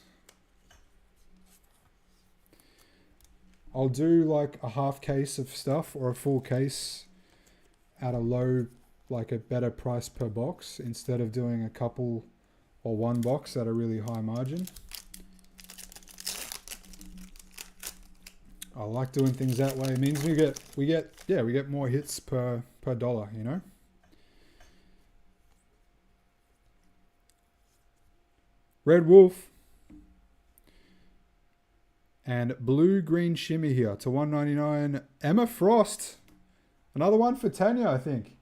I'll do like a half case of stuff or a full case at a low, like a better price per box instead of doing a couple or one box at a really high margin. I like doing things that way. It means we get more hits per dollar, you know. Red Wolf and blue green shimmy here to 199. Emma Frost, another one for Tanya, I think.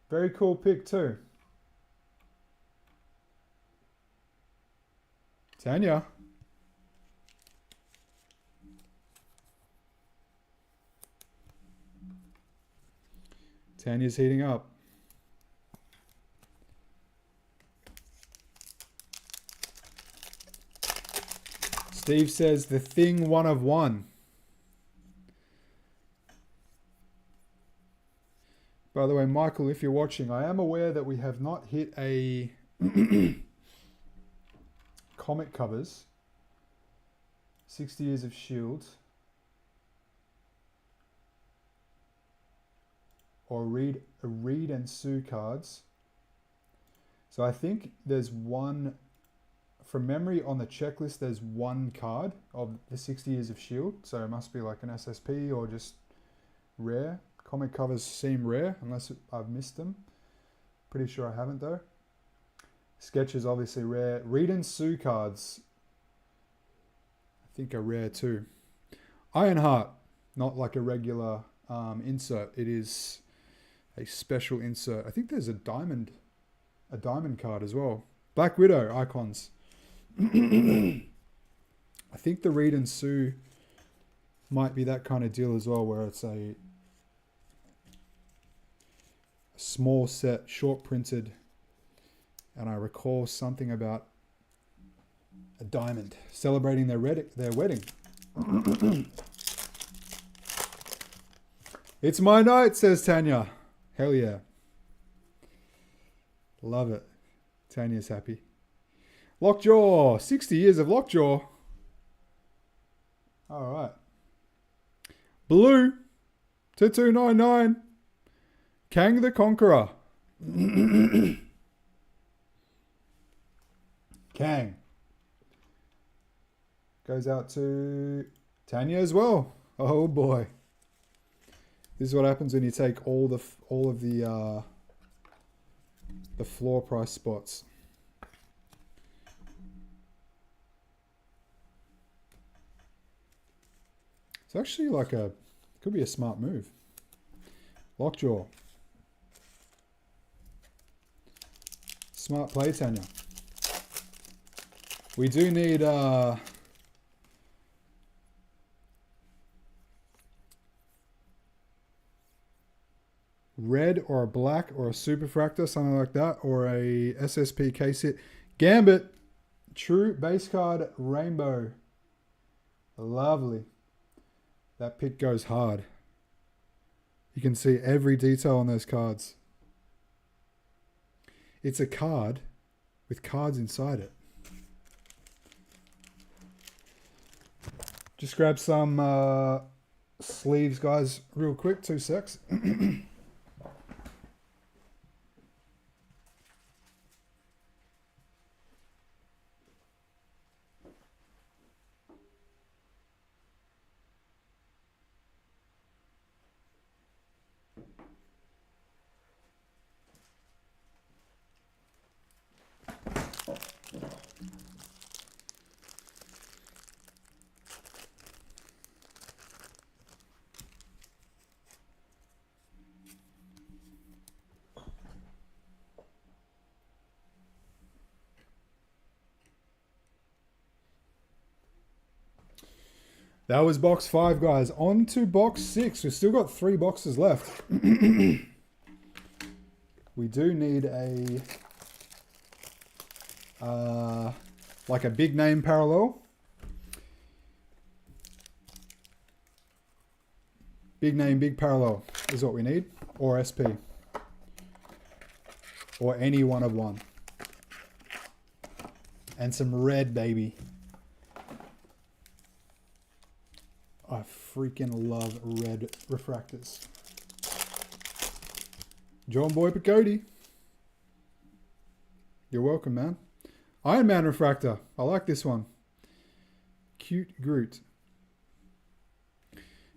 Very cool pick too. Tanya. Tanya's heating up. Steve says the Thing 1 of 1. By the way, Michael, if you're watching, I am aware that we have not hit a comic covers. 60 Years of S.H.I.E.L.D. or Reed and Sue cards. So I think there's one, from memory on the checklist, there's one card of the 60 Years of S.H.I.E.L.D. So it must be like an SSP or just rare. Comic covers seem rare, unless I've missed them. Pretty sure I haven't though. Sketches obviously rare. Reed and Sue cards, I think are rare too. Ironheart, not like a regular insert. It is a special insert. I think there's a diamond card as well. Black Widow icons. I think the Reed and Sue might be that kind of deal as well, where it's a small set, short printed, and I recall something about a diamond celebrating their wedding. It's my night, says Tanya. Hell yeah. Love it. Tanya's happy. Lockjaw. 60 years of Lockjaw. All right. Blue. 2299. Kang the Conqueror. Kang. Goes out to Tanya as well. Oh boy. This is what happens when you take all of the floor price spots. It's actually like could be a smart move. Lockjaw. Smart play, Tanya. We do need red or a black or a superfractor, something like that, or a SSP case hit. Gambit, true base card, rainbow. Lovely. That pick goes hard. You can see every detail on those cards. It's a card with cards inside it. Just grab some sleeves, guys, real quick. 2 secs. That was box 5, guys. On to box 6. We've still got 3 boxes left. We do need a like a big name parallel. Big name, big parallel is what we need. Or SP. Or any one of one. And some red, baby. I freaking love red refractors. John Boy Picotti. You're welcome, man. Iron Man refractor. I like this one. Cute Groot.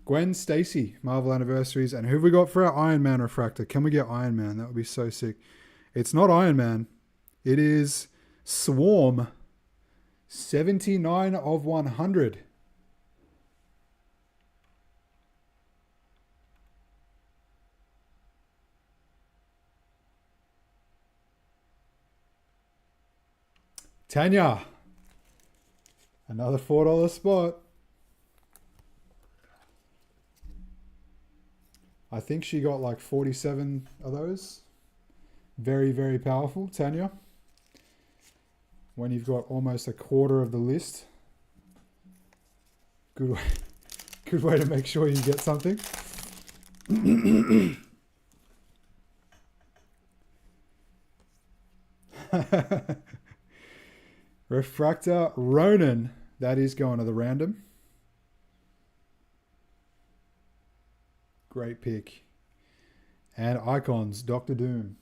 Gwen Stacy, Marvel Anniversaries. And who have we got for our Iron Man refractor? Can we get Iron Man? That would be so sick. It's not Iron Man. It is Swarm. 79 of 100. Tanya, another $4 spot. I think she got like 47 of those. Very, very powerful, Tanya. When you've got almost a quarter of the list. Good way to make sure you get something. Refractor Ronan. That is going to the random. Great pick. And Icons, Doctor Doom.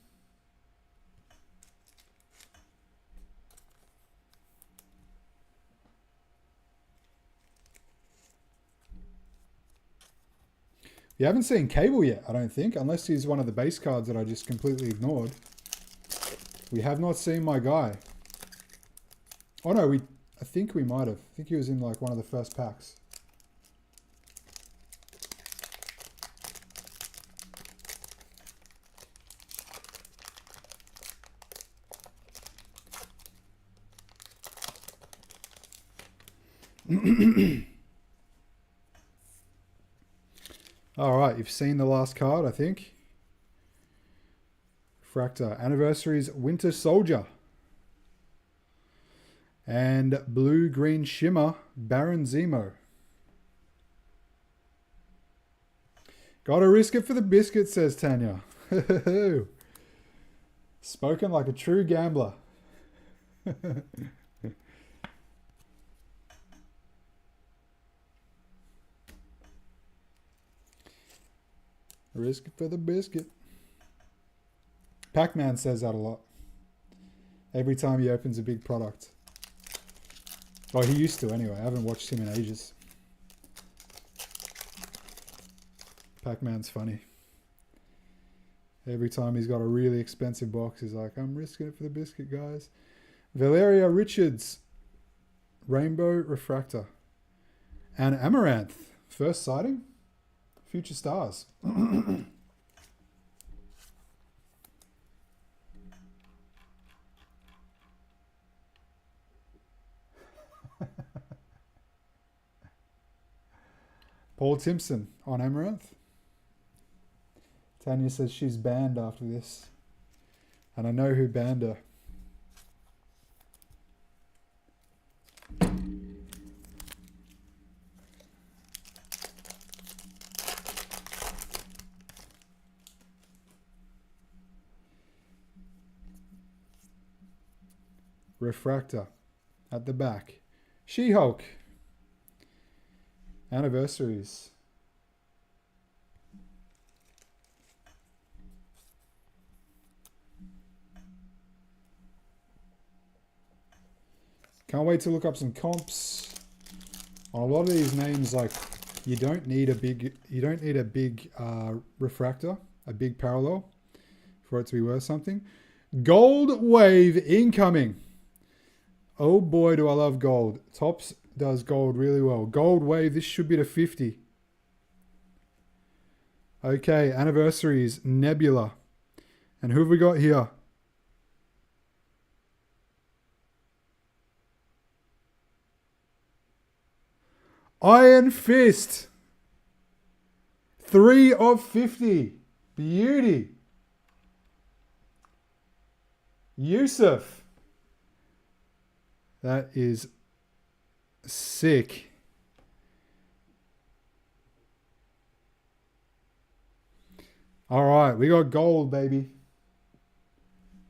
You haven't seen Cable yet, I don't think, unless he's one of the base cards that I just completely ignored. We have not seen my guy. Oh no, I think we might have. I think he was in like one of the first packs. All right, you've seen the last card, I think. Fractor Anniversaries Winter Soldier. And Blue Green Shimmer Baron Zemo. Gotta risk it for the biscuit, says Tanya. Spoken like a true gambler. Risk it for the biscuit. Pac-Man says that a lot. Every time he opens a big product. Well, he used to anyway. I haven't watched him in ages. Pac-Man's funny. Every time he's got a really expensive box, he's like, I'm risking it for the biscuit, guys. Valeria Richards. Rainbow Refractor. And Amaranth. First sighting. Future Stars. Paul Timpson on Amaranth. Tanya says she's banned after this. And I know who banned her. refractor at the back. She-Hulk. Anniversaries. Can't wait to look up some comps. On a lot of these names, like you don't need a big refractor, a big parallel for it to be worth something. Gold Wave incoming. Oh boy, do I love gold. Topps does gold really well. Gold Wave, this should be to 50. Okay, anniversaries, Nebula. And who have we got here? Iron Fist. 3 of 50. Beauty. Yusuf. That is sick. All right, we got gold, baby.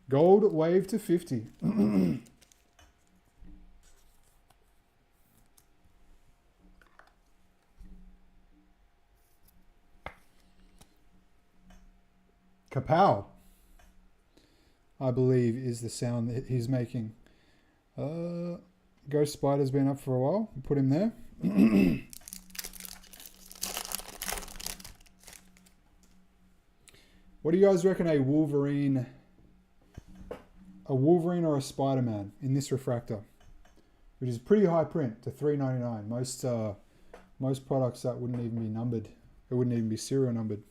Gold Wave to 50. Kapow, I believe, is the sound that he's making. Ghost Spider's been up for a while. Put him there. What do you guys reckon a Wolverine or a Spider-Man in this refractor? Which is pretty high print to $3.99. Most products that wouldn't even be numbered. It wouldn't even be serial numbered.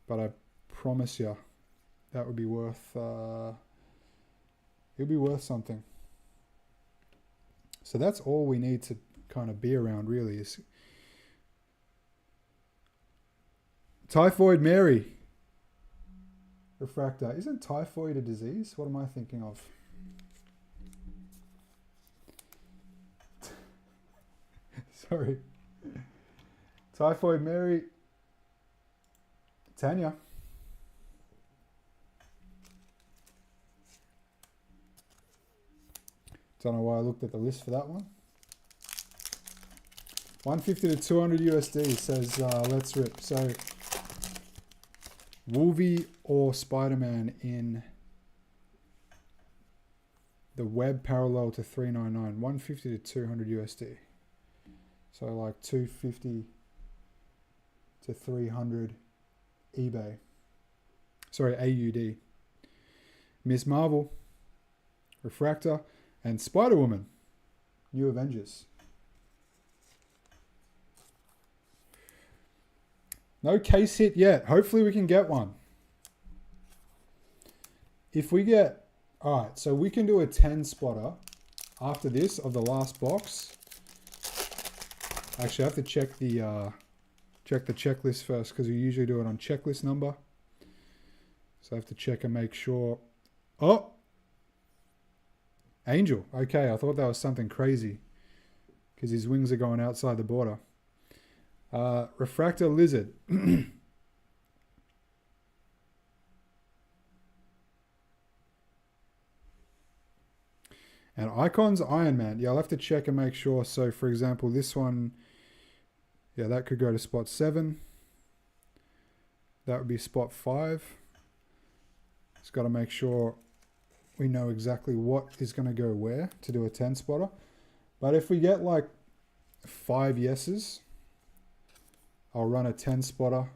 But I promise you, that would be worth. It would be worth something. So that's all we need to kind of be around, really. Is Typhoid Mary refractor. Isn't typhoid a disease? What am I thinking of? Sorry. Typhoid Mary. Tanya. Don't know why I looked at the list for that one. 150 to 200 USD says let's rip. So Wolvie or Spider-Man in the web parallel to 399. 150 to 200 USD. So like 250 to 300 eBay. Sorry, AUD. Miss Marvel, Refractor, and Spider-Woman. New Avengers. No case hit yet. Hopefully we can get one. If we get... Alright, so we can do a 10 spotter after this of the last box. Actually, I have to check the checklist first because we usually do it on checklist number. So I have to check and make sure. Oh! Angel. Okay, I thought that was something crazy because his wings are going outside the border. Refractor Lizard. And Icons Iron Man. Yeah, I'll have to check and make sure. So, for example, this one, yeah, that could go to spot 7. That would be spot 5. Just got to make sure we know exactly what is going to go where to do a 10 spotter. But if we get like 5 yeses, I'll run a 10 spotter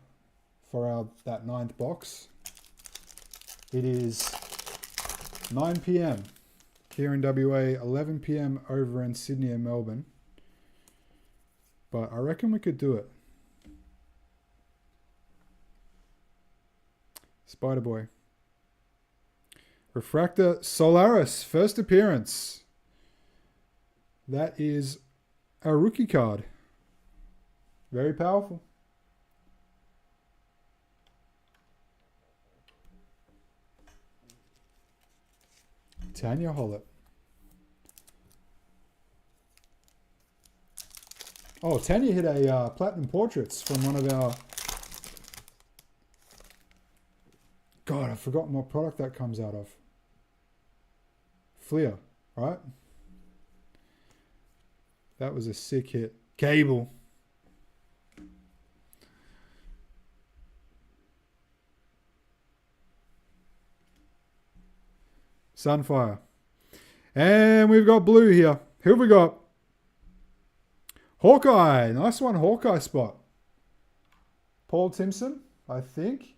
for that 9th box. It is 9 p.m. here in WA, 11 p.m. over in Sydney and Melbourne. But I reckon we could do it. Spider-Boy. Refractor Solaris, first appearance. That is a rookie card. Very powerful. Tanya Hollett. Oh, Tanya hit a Platinum Portraits from one of our... God, I've forgotten what product that comes out of. Fleer, right? That was a sick hit. Cable. Sunfire. And we've got blue here. Who have we got? Hawkeye. Nice one, Hawkeye spot. Paul Timpson, I think.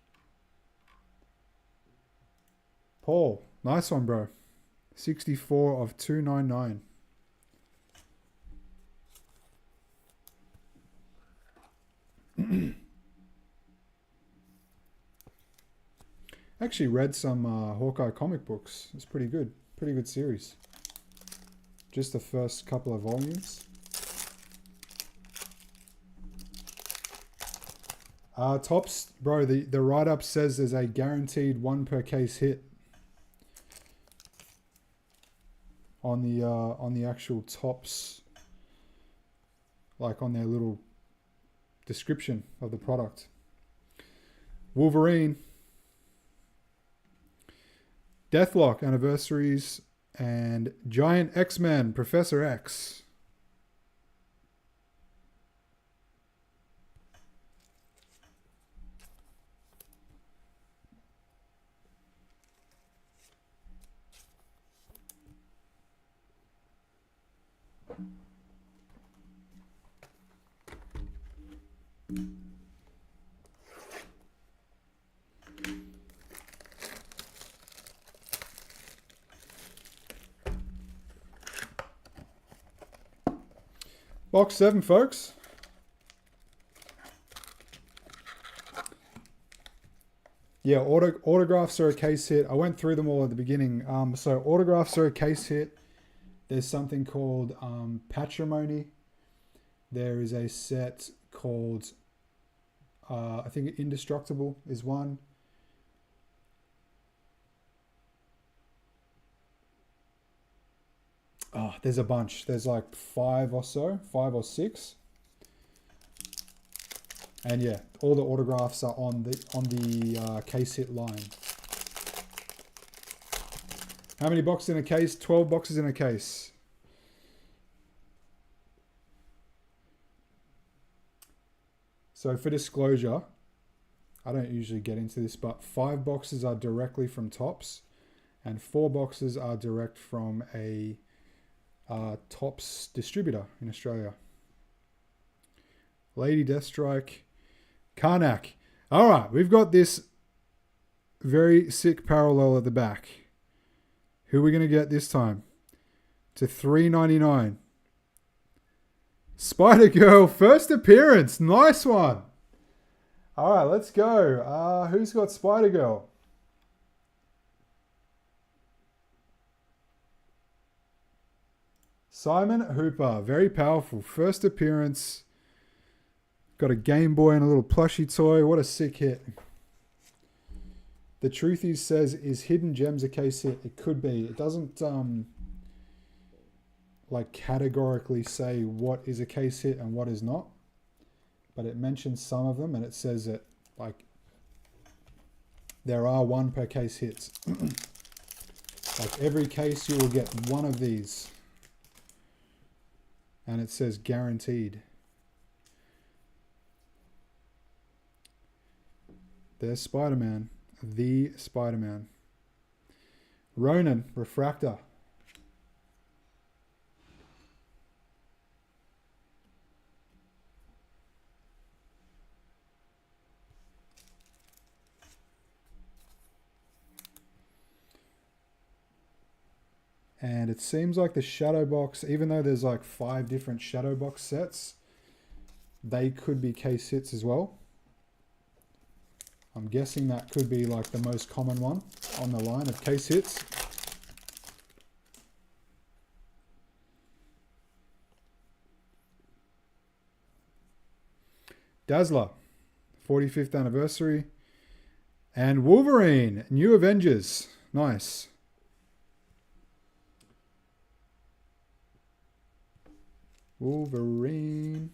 Paul. Nice one, bro. 64 of 299. Actually read some Hawkeye comic books. It's pretty good. Pretty good series. Just the first couple of volumes. Tops, bro, the write-up says there's a guaranteed 1 per case hit on the actual Tops, like on their little description of the product. Wolverine, Deathlock anniversaries, and Giant X-Men, Professor X. Box 7, folks. Yeah, autographs are a case hit. I went through them all at the beginning. So autographs are a case hit. There's something called Patrimony. There is a set called, I think Indestructible is one. Oh, there's a bunch. There's like 5 or 6. And yeah, all the autographs are on the case hit line. How many boxes in a case? 12 boxes in a case. So for disclosure, I don't usually get into this, but 5 boxes are directly from Tops and 4 boxes are direct from a Tops distributor in Australia. Lady Deathstrike, Karnak. All right, we've got this very sick parallel at the back. Who are we going to get this time? To $3.99. Spider-Girl, first appearance. Nice one. All right, let's go. Who's got Spider-Girl? Simon Hooper, very powerful. First appearance. Got a Game Boy and a little plushie toy. What a sick hit. The truth is says, is Hidden Gems a case hit? It could be. It doesn't like categorically say what is a case hit and what is not. But it mentions some of them and it says that like there are 1 per case hits. Like every case you will get 1 of these. And it says guaranteed. There's Spider-Man. The Spider-Man. Ronin, Refractor. And it seems like the Shadow Box, even though there's like 5 different Shadow Box sets, they could be case hits as well. I'm guessing that could be like the most common one on the line of case hits. Dazzler, 45th anniversary. And Wolverine, New Avengers. Nice. Wolverine.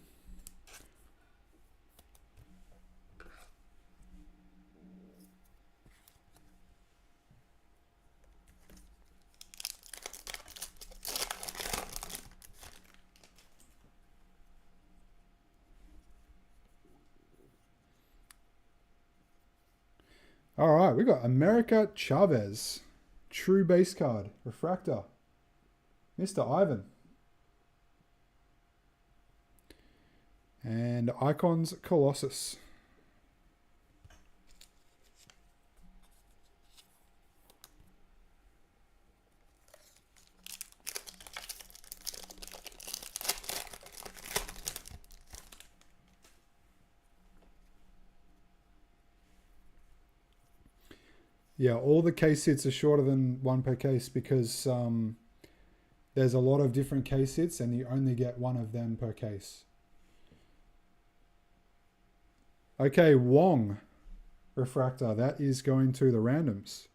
All right, we got America Chavez. True base card. Refractor. Mr. Ivan. And Icons Colossus. Yeah, all the case hits are shorter than one per case because there's a lot of different case hits and you only get one of them per case. Okay, Wong refractor. That is going to the randoms.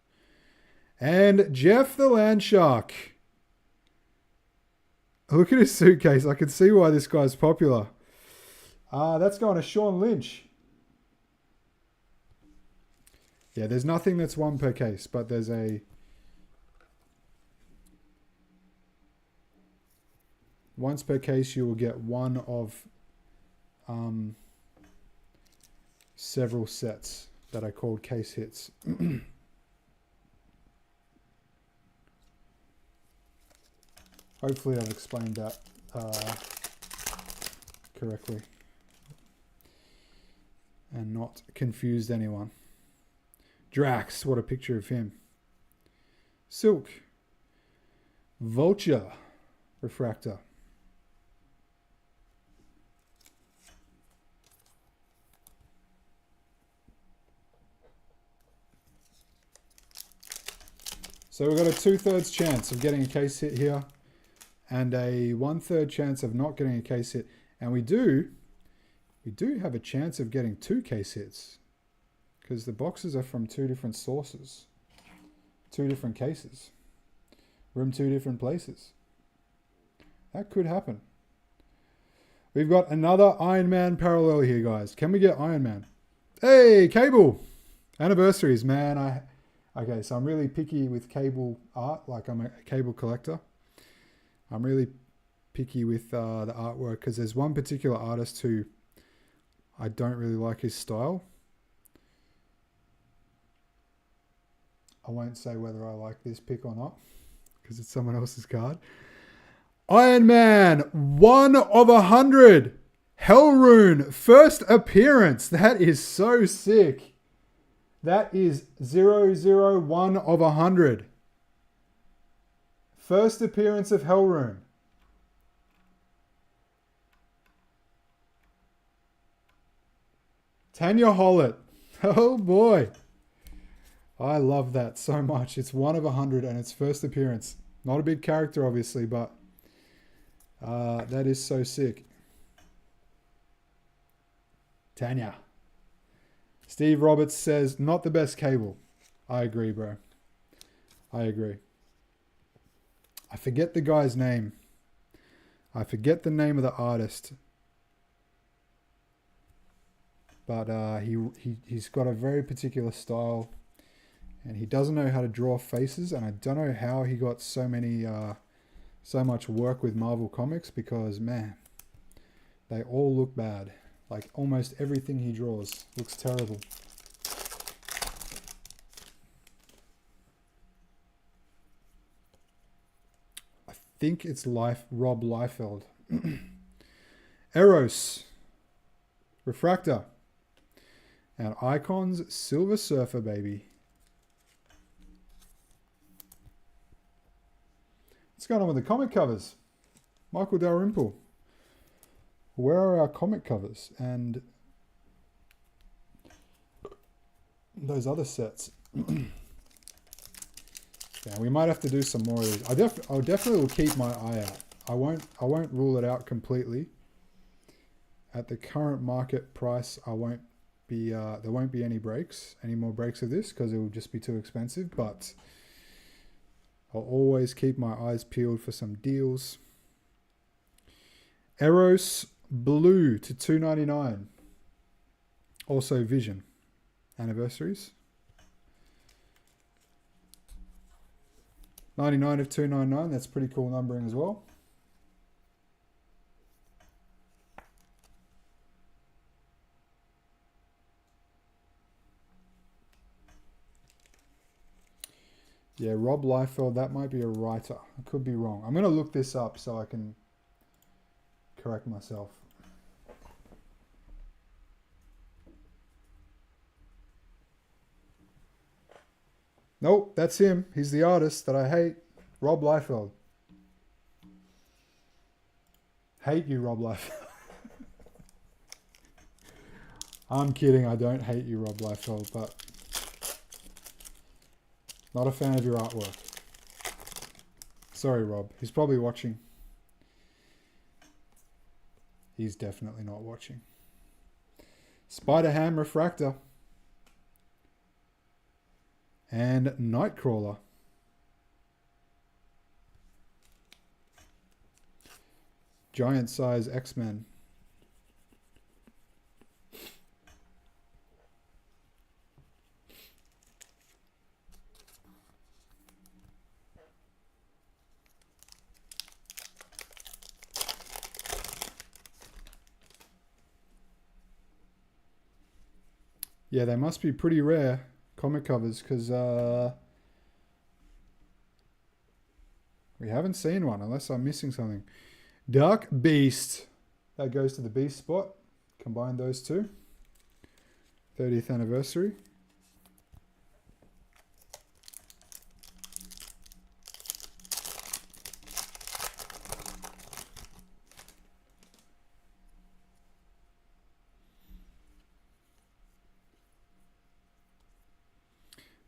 And Jeff the Landshark. Look at his suitcase. I can see why this guy's popular. That's going to Sean Lynch. Yeah, there's nothing that's one per case, but there's a once per case you will get one of several sets that are called case hits. Hopefully I've explained that correctly and not confused anyone. Drax, what a picture of him. Silk. Vulture. Refractor. So we've got a 2/3 chance of getting a case hit here and a 1/3 chance of not getting a case hit. And we do have a chance of getting 2 case hits because the boxes are from 2 different sources, 2 different cases, from 2 different places. That could happen. We've got another Iron Man parallel here, guys. Can we get Iron Man? Hey, Cable! Anniversaries, man. Okay, so I'm really picky with Cable art. Like, I'm a Cable collector. I'm really picky with the artwork because there's one particular artist who I don't really like his style. I won't say whether I like this pick or not because it's someone else's card. Iron Man, 1 of 100. Hellrune, first appearance. That is so sick. That is 001 of 100. First appearance of Hellrune. Tanya Hollett. Oh boy. I love that so much. It's 1 of 100 and its first appearance. Not a big character, obviously, but that is so sick. Tanya. Steve Roberts says, not the best Cable. I agree, bro. I agree. I forget the guy's name. I forget the name of the artist. But he's got a very particular style. And he doesn't know how to draw faces. And I don't know how he got so much work with Marvel Comics. Because, man, they all look bad. Like, almost everything he draws looks terrible. I think it's Rob Liefeld. Eros. Refractor. And Icons Silver Surfer, baby. What's going on with the comic covers? Michael Dalrymple. Where are our comic covers? And those other sets. Yeah, we might have to do some more of these. I definitely will keep my eye out. I won't rule it out completely. At the current market price, I won't be there won't be any more breaks of this because it will just be too expensive, but I'll always keep my eyes peeled for some deals. Eros Blue to $2.99. Also Vision. Anniversaries. 99 of 299. That's pretty cool numbering as well. Yeah, Rob Liefeld, that might be a writer. I could be wrong. I'm going to look this up so I can correct myself. Nope, that's him. He's the artist that I hate. Rob Liefeld. Hate you, Rob Liefeld. I'm kidding. I don't hate you, Rob Liefeld, but not a fan of your artwork. Sorry, Rob. He's probably watching. He's definitely not watching. Spider-Ham Refractor. And Nightcrawler. Giant size X-Men. Yeah, they must be pretty rare comic covers because we haven't seen one unless I'm missing something. Dark Beast. That goes to the Beast spot. Combine those two. 30th anniversary.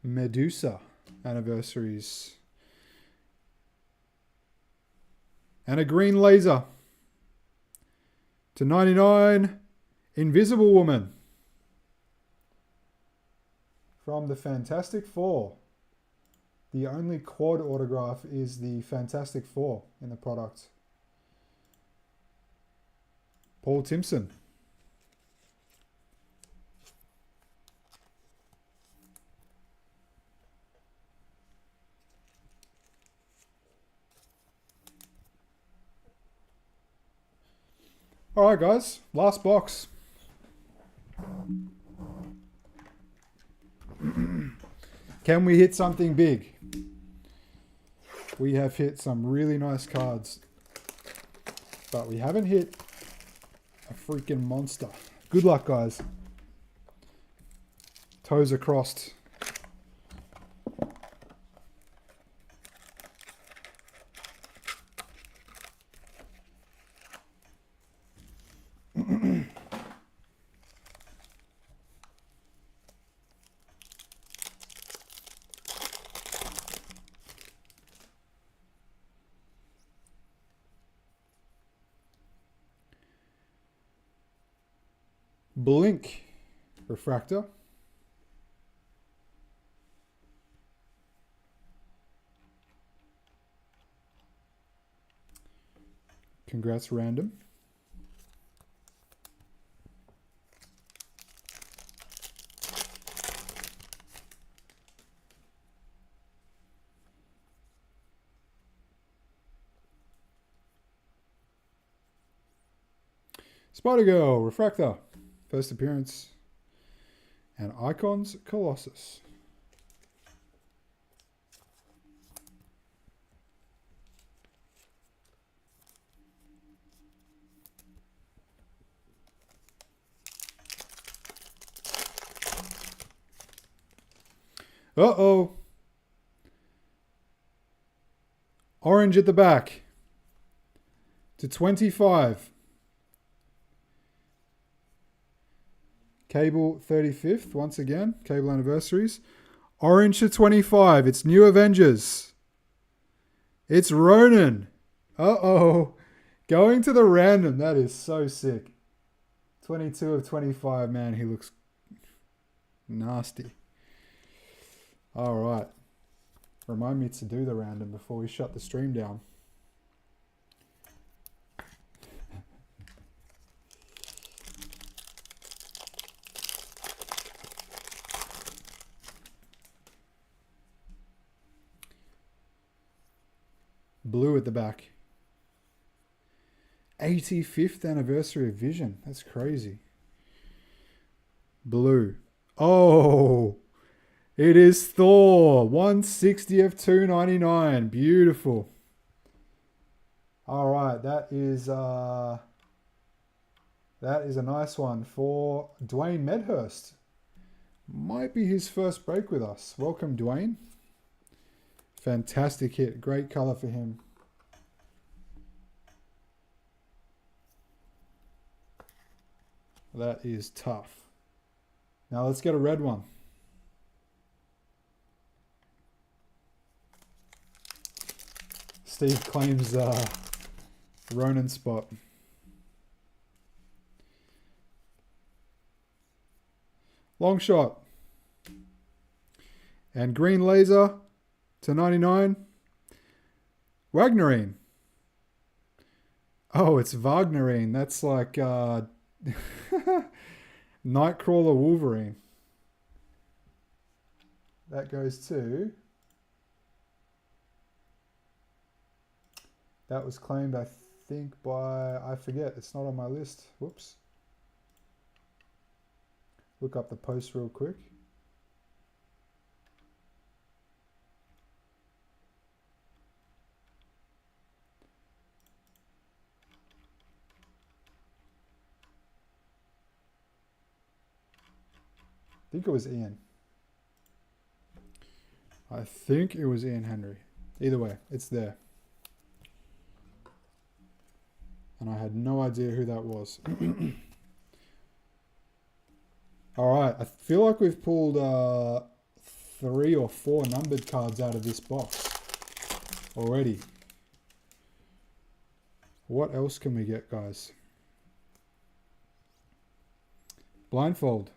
Medusa anniversaries. And a green laser. To 99, Invisible Woman. From the Fantastic Four. The only quad autograph is the Fantastic Four in the product. Paul Timpson. All right, guys. Last box. Can we hit something big? We have hit some really nice cards, but we haven't hit a freaking monster. Good luck, guys. Toes are crossed. Blink Refractor. Congrats, random. Spider-Girl Refractor. First appearance. And Icons Colossus. Uh-oh. Orange at the back. To 25. Cable 35th, once again. Cable anniversaries. Orange to 25. It's New Avengers. It's Ronan. Uh-oh. Going to the random. That is so sick. 22 of 25. Man, he looks nasty. All right. Remind me to do the random before we shut the stream down. Blue at the back. 85th anniversary of Vision. That's crazy. Blue. Oh, It is Thor. 160 of 299. Beautiful. All right, that is a nice one for Dwayne Medhurst. Might be his first break with us. Welcome, Dwayne. Fantastic hit. Great color for him. That is tough. Now let's get a red one. Steve claims Ronin spot. Long shot. And green laser to 99. Wagnerine. Oh, it's Wagnerine. That's like Nightcrawler Wolverine. That goes to... That was claimed, I think, by... I forget. It's not on my list. Whoops. Look up the post real quick. I think it was Ian. I think it was Ian Henry. Either way, it's there. And I had no idea who that was. All right, I feel like we've pulled 3 or 4 numbered cards out of this box already. What else can we get, guys? Blindfold.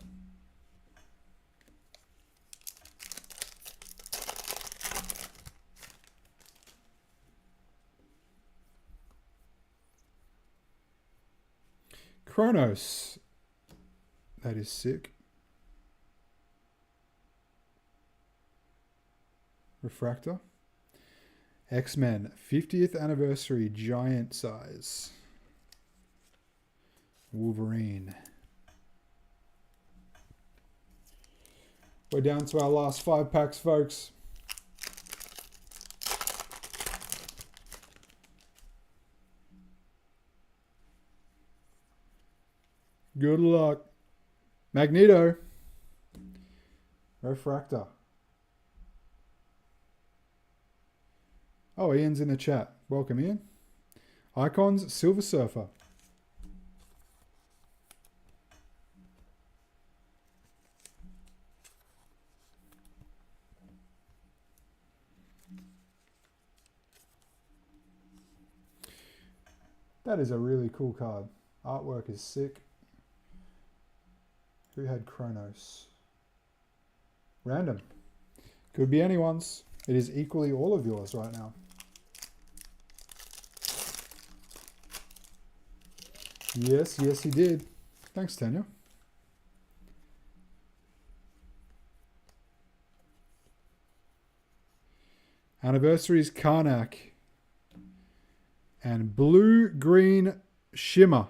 Kronos. That is sick. Refractor. X-Men 50th anniversary giant size. Wolverine. We're down to our last 5 packs, folks. Good luck. Magneto. Refractor. Oh, Ian's in the chat. Welcome, Ian. Icons, Silver Surfer. That is a really cool card. Artwork is sick. Who had Kronos? Random. Could be anyone's. It is equally all of yours right now. Yes, yes, he did. Thanks, Tanya. Anniversaries Karnak. And blue-green shimmer.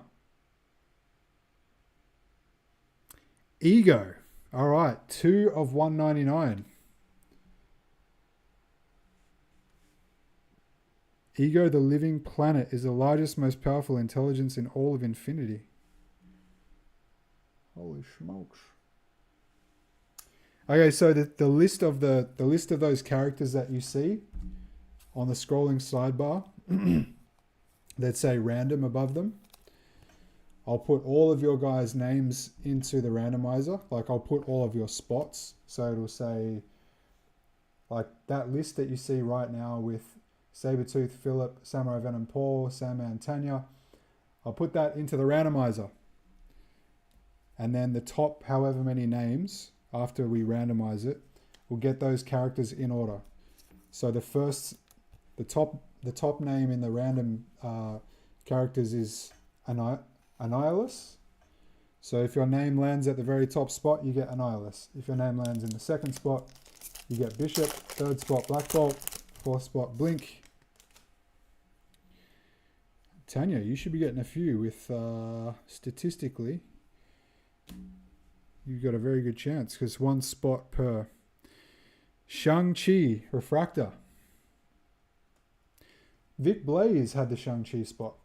Ego. All right, 2 of 199. Ego, the living planet, is the largest, most powerful intelligence in all of infinity. Holy smokes. Okay, so the list of those characters that you see on the scrolling sidebar that say random above them, I'll put all of your guys' names into the randomizer. Like, I'll put all of your spots. So it'll say, like, that list that you see right now with Sabretooth, Philip, Samurai Venom Paul, Sandman Tanya. I'll put that into the randomizer. And then the top however many names, after we randomize it, we'll get those characters in order. So the top name in the random characters is Annihilus. So if your name lands at the very top spot, you get Annihilus. If your name lands in the second spot, you get Bishop. Third spot, Black Bolt. Fourth spot, Blink. Tanya, you should be getting a few with, statistically, you've got a very good chance because 1 spot per. Shang-Chi Refractor. Vic Blaze had the Shang-Chi spot.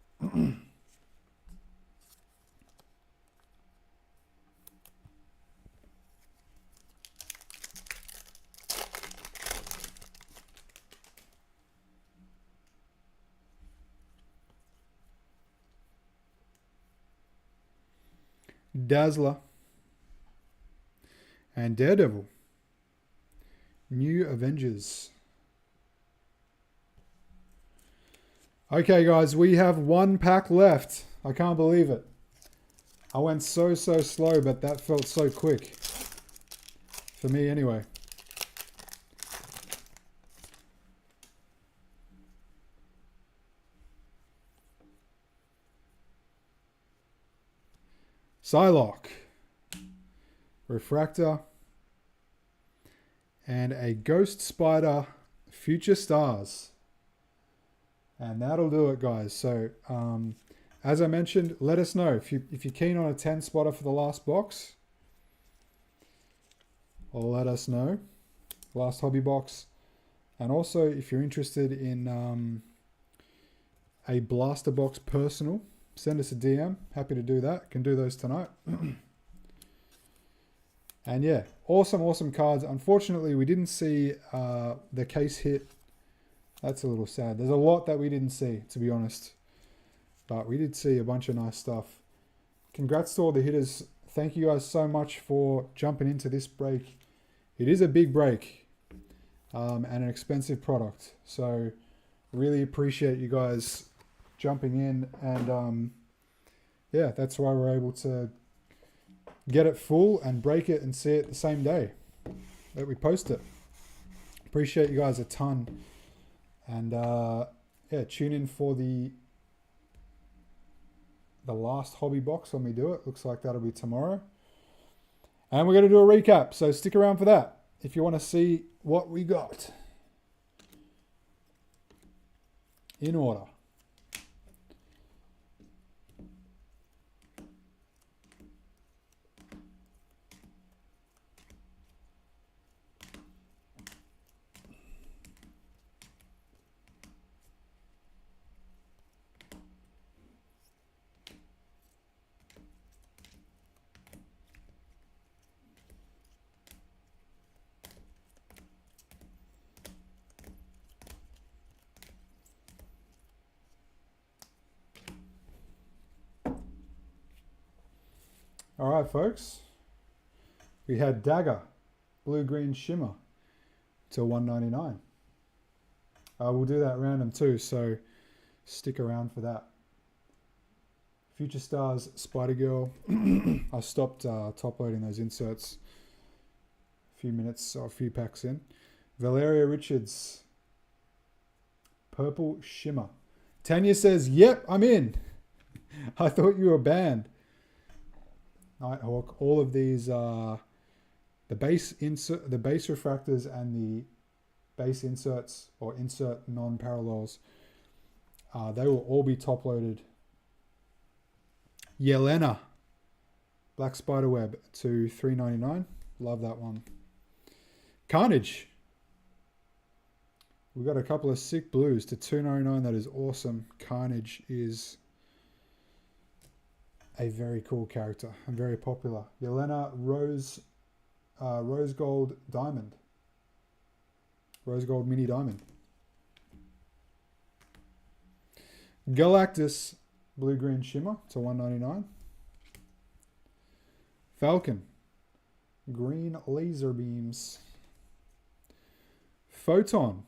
Dazzler. And Daredevil. New Avengers. Okay, guys, we have one pack left. I can't believe it. I went so slow, but that felt so quick. For me, anyway. Psylocke. Refractor. And a Ghost Spider Future Stars. And that'll do it, guys. So, as I mentioned, let us know if you're keen on a 10 spotter for the last box. Let us know. Last hobby box. And also, if you're interested in a blaster box personal, send us a DM. Happy to do that. Can do those tonight. And yeah, awesome cards. Unfortunately, we didn't see the case hit. That's a little sad. There's a lot that we didn't see, to be honest. But we did see a bunch of nice stuff. Congrats to all the hitters. Thank you guys so much for jumping into this break. It is a big break and an expensive product. So really appreciate you guys jumping in. And yeah, that's why we're able to get it full and break it and see it the same day that we post it. Appreciate you guys a ton. And yeah, tune in for the last hobby box when we do it. Looks like that'll be tomorrow. And we're going to do a recap, so stick around for that if you want to see what we got. In order. All right, folks. We had Dagger, blue-green shimmer to $1.99. We'll do that random too, so stick around for that. Future Stars, Spider-Girl. I stopped top loading those inserts a few minutes or a few packs in. Valeria Richards, purple shimmer. Tanya says, "Yep, I'm in." I thought you were banned. Nighthawk. All of these are the base refractors and the base inserts or insert non-parallels. They will all be top loaded. Yelena, Black Spiderweb to $3.99. Love that one. Carnage. We've got a couple of sick blues to $2.99. That is awesome. Carnage is a very cool character and very popular. Yelena Rose Gold Diamond. Rose Gold Mini Diamond. Galactus Blue-Green Shimmer to $1.99. Falcon Green Laser Beams. Photon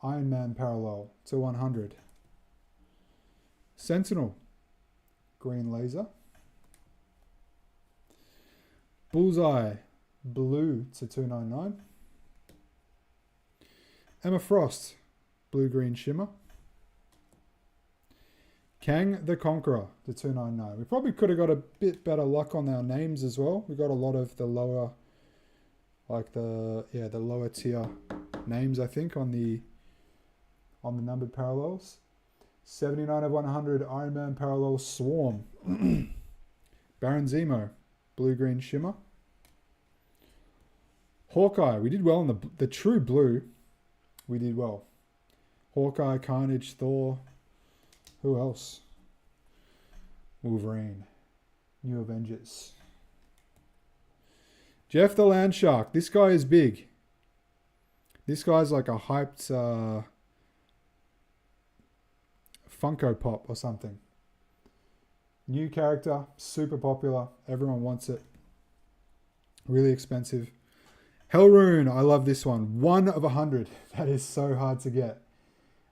Iron Man Parallel to $100. Sentinel Green Laser. Bullseye Blue to $2.99. Emma Frost Blue-Green Shimmer. Kang the Conqueror to $2.99. We probably could have got a bit better luck on our names as well. We got a lot of the lower, like the lower tier names, I think, on the numbered parallels. 79 of 100 Iron Man Parallel Swarm. Baron Zemo Blue-Green Shimmer. Hawkeye, we did well on the true blue. We did well. Hawkeye, Carnage, Thor. Who else? Wolverine. New Avengers. Jeff the Land Shark. This guy is big. This guy's like a hyped Funko Pop or something. New character, super popular. Everyone wants it. Really expensive. Hellrune, I love this one. 1 of 100. That is so hard to get.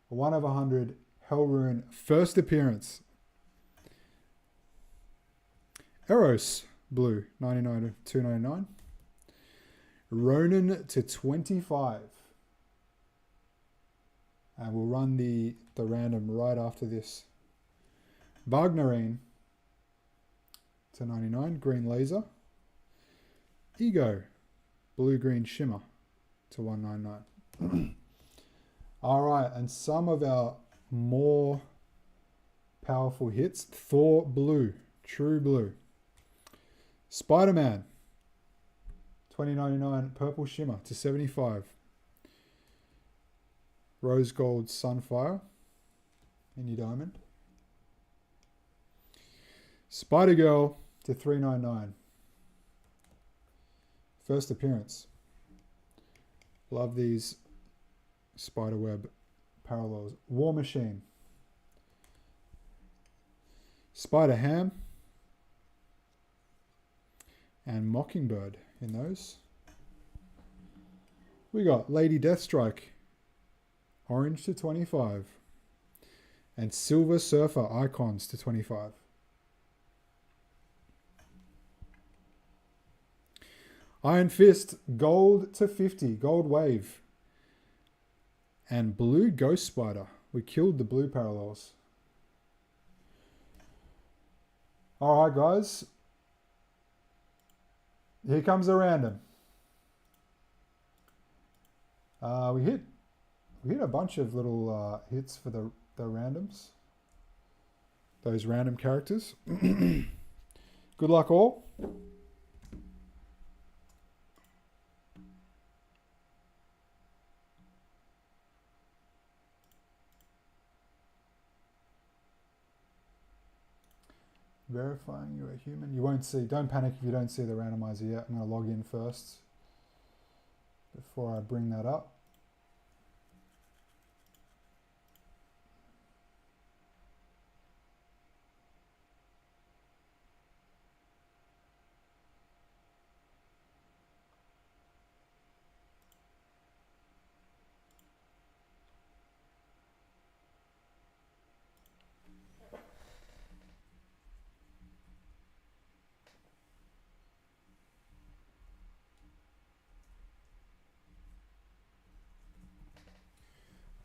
1 of 100. Hellrune, first appearance. Eros, blue, 99 to 299. Ronin to 25. And we'll run the random right after this. Wagnerine to 99. Green laser. Ego. Blue-green shimmer to 199. All right. And some of our more powerful hits. Thor blue. True blue. Spider-Man. 2099 purple shimmer to 75. Rose gold sunfire. Any diamond. Spider-Girl to 399. First appearance. Love these spiderweb parallels. War Machine. Spider-Ham. And Mockingbird in those. We got Lady Deathstrike. Orange to 25. And Silver Surfer icons to 25. Iron Fist, gold to 50, gold wave. And blue Ghost Spider. We killed the blue parallels. All right, guys. Here comes a random. We hit a bunch of little hits for the randoms. Those random characters. Good luck all. Verifying you're a human. You won't see. Don't panic if you don't see the randomizer yet. I'm going to log in first before I bring that up.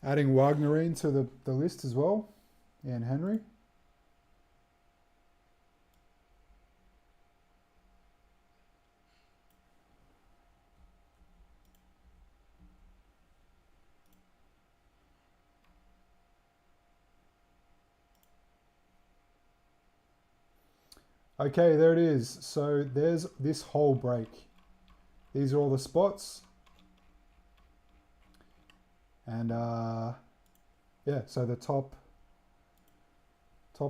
Adding Wagnerine to the list as well. Ian Henry. Okay, there it is. So there's this whole break. These are all the spots. And yeah, so the top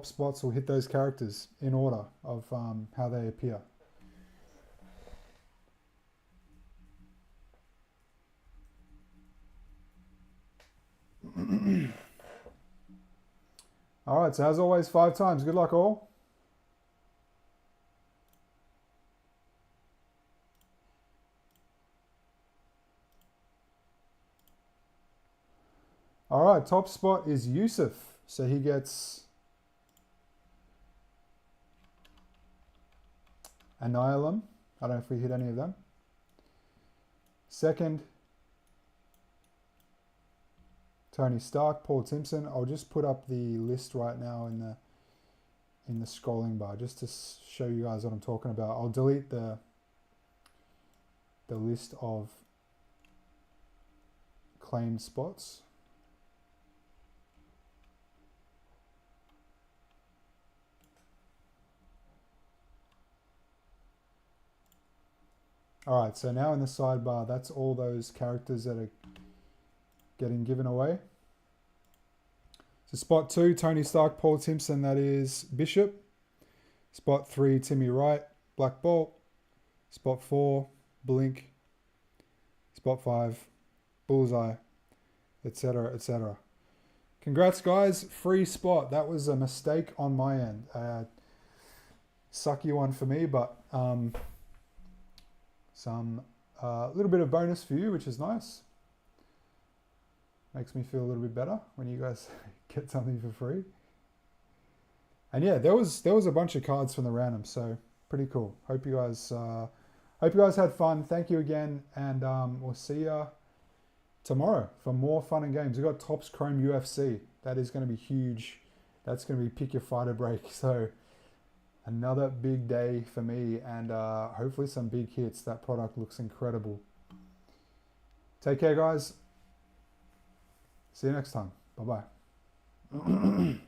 spots will hit those characters in order of how they appear. All right, so as always, 5 times. Good luck all. All right, top spot is Yusuf. So he gets Annihilum. I don't know if we hit any of them. Second, Tony Stark, Paul Timpson. I'll just put up the list right now in the scrolling bar just to show you guys what I'm talking about. I'll delete the list of claimed spots. All right, so now in the sidebar, that's all those characters that are getting given away. So spot 2, Tony Stark, Paul Timpson, that is Bishop. Spot 3, Timmy Wright, Black Bolt. Spot 4, Blink. Spot 5, Bullseye, etc., etc. Congrats, guys. Free spot. That was a mistake on my end. Sucky one for me, but some little bit of bonus for you, which is nice. Makes me feel a little bit better when you guys get something for free. And yeah, there was a bunch of cards from the random, so pretty cool. Hope you guys had fun. Thank you again, and we'll see you tomorrow for more fun and games. We've got Topps Chrome UFC. That is going to be huge. That's going to be pick your fighter break. So another big day for me, and hopefully some big hits. That product looks incredible. Take care, guys. See you next time. Bye-bye.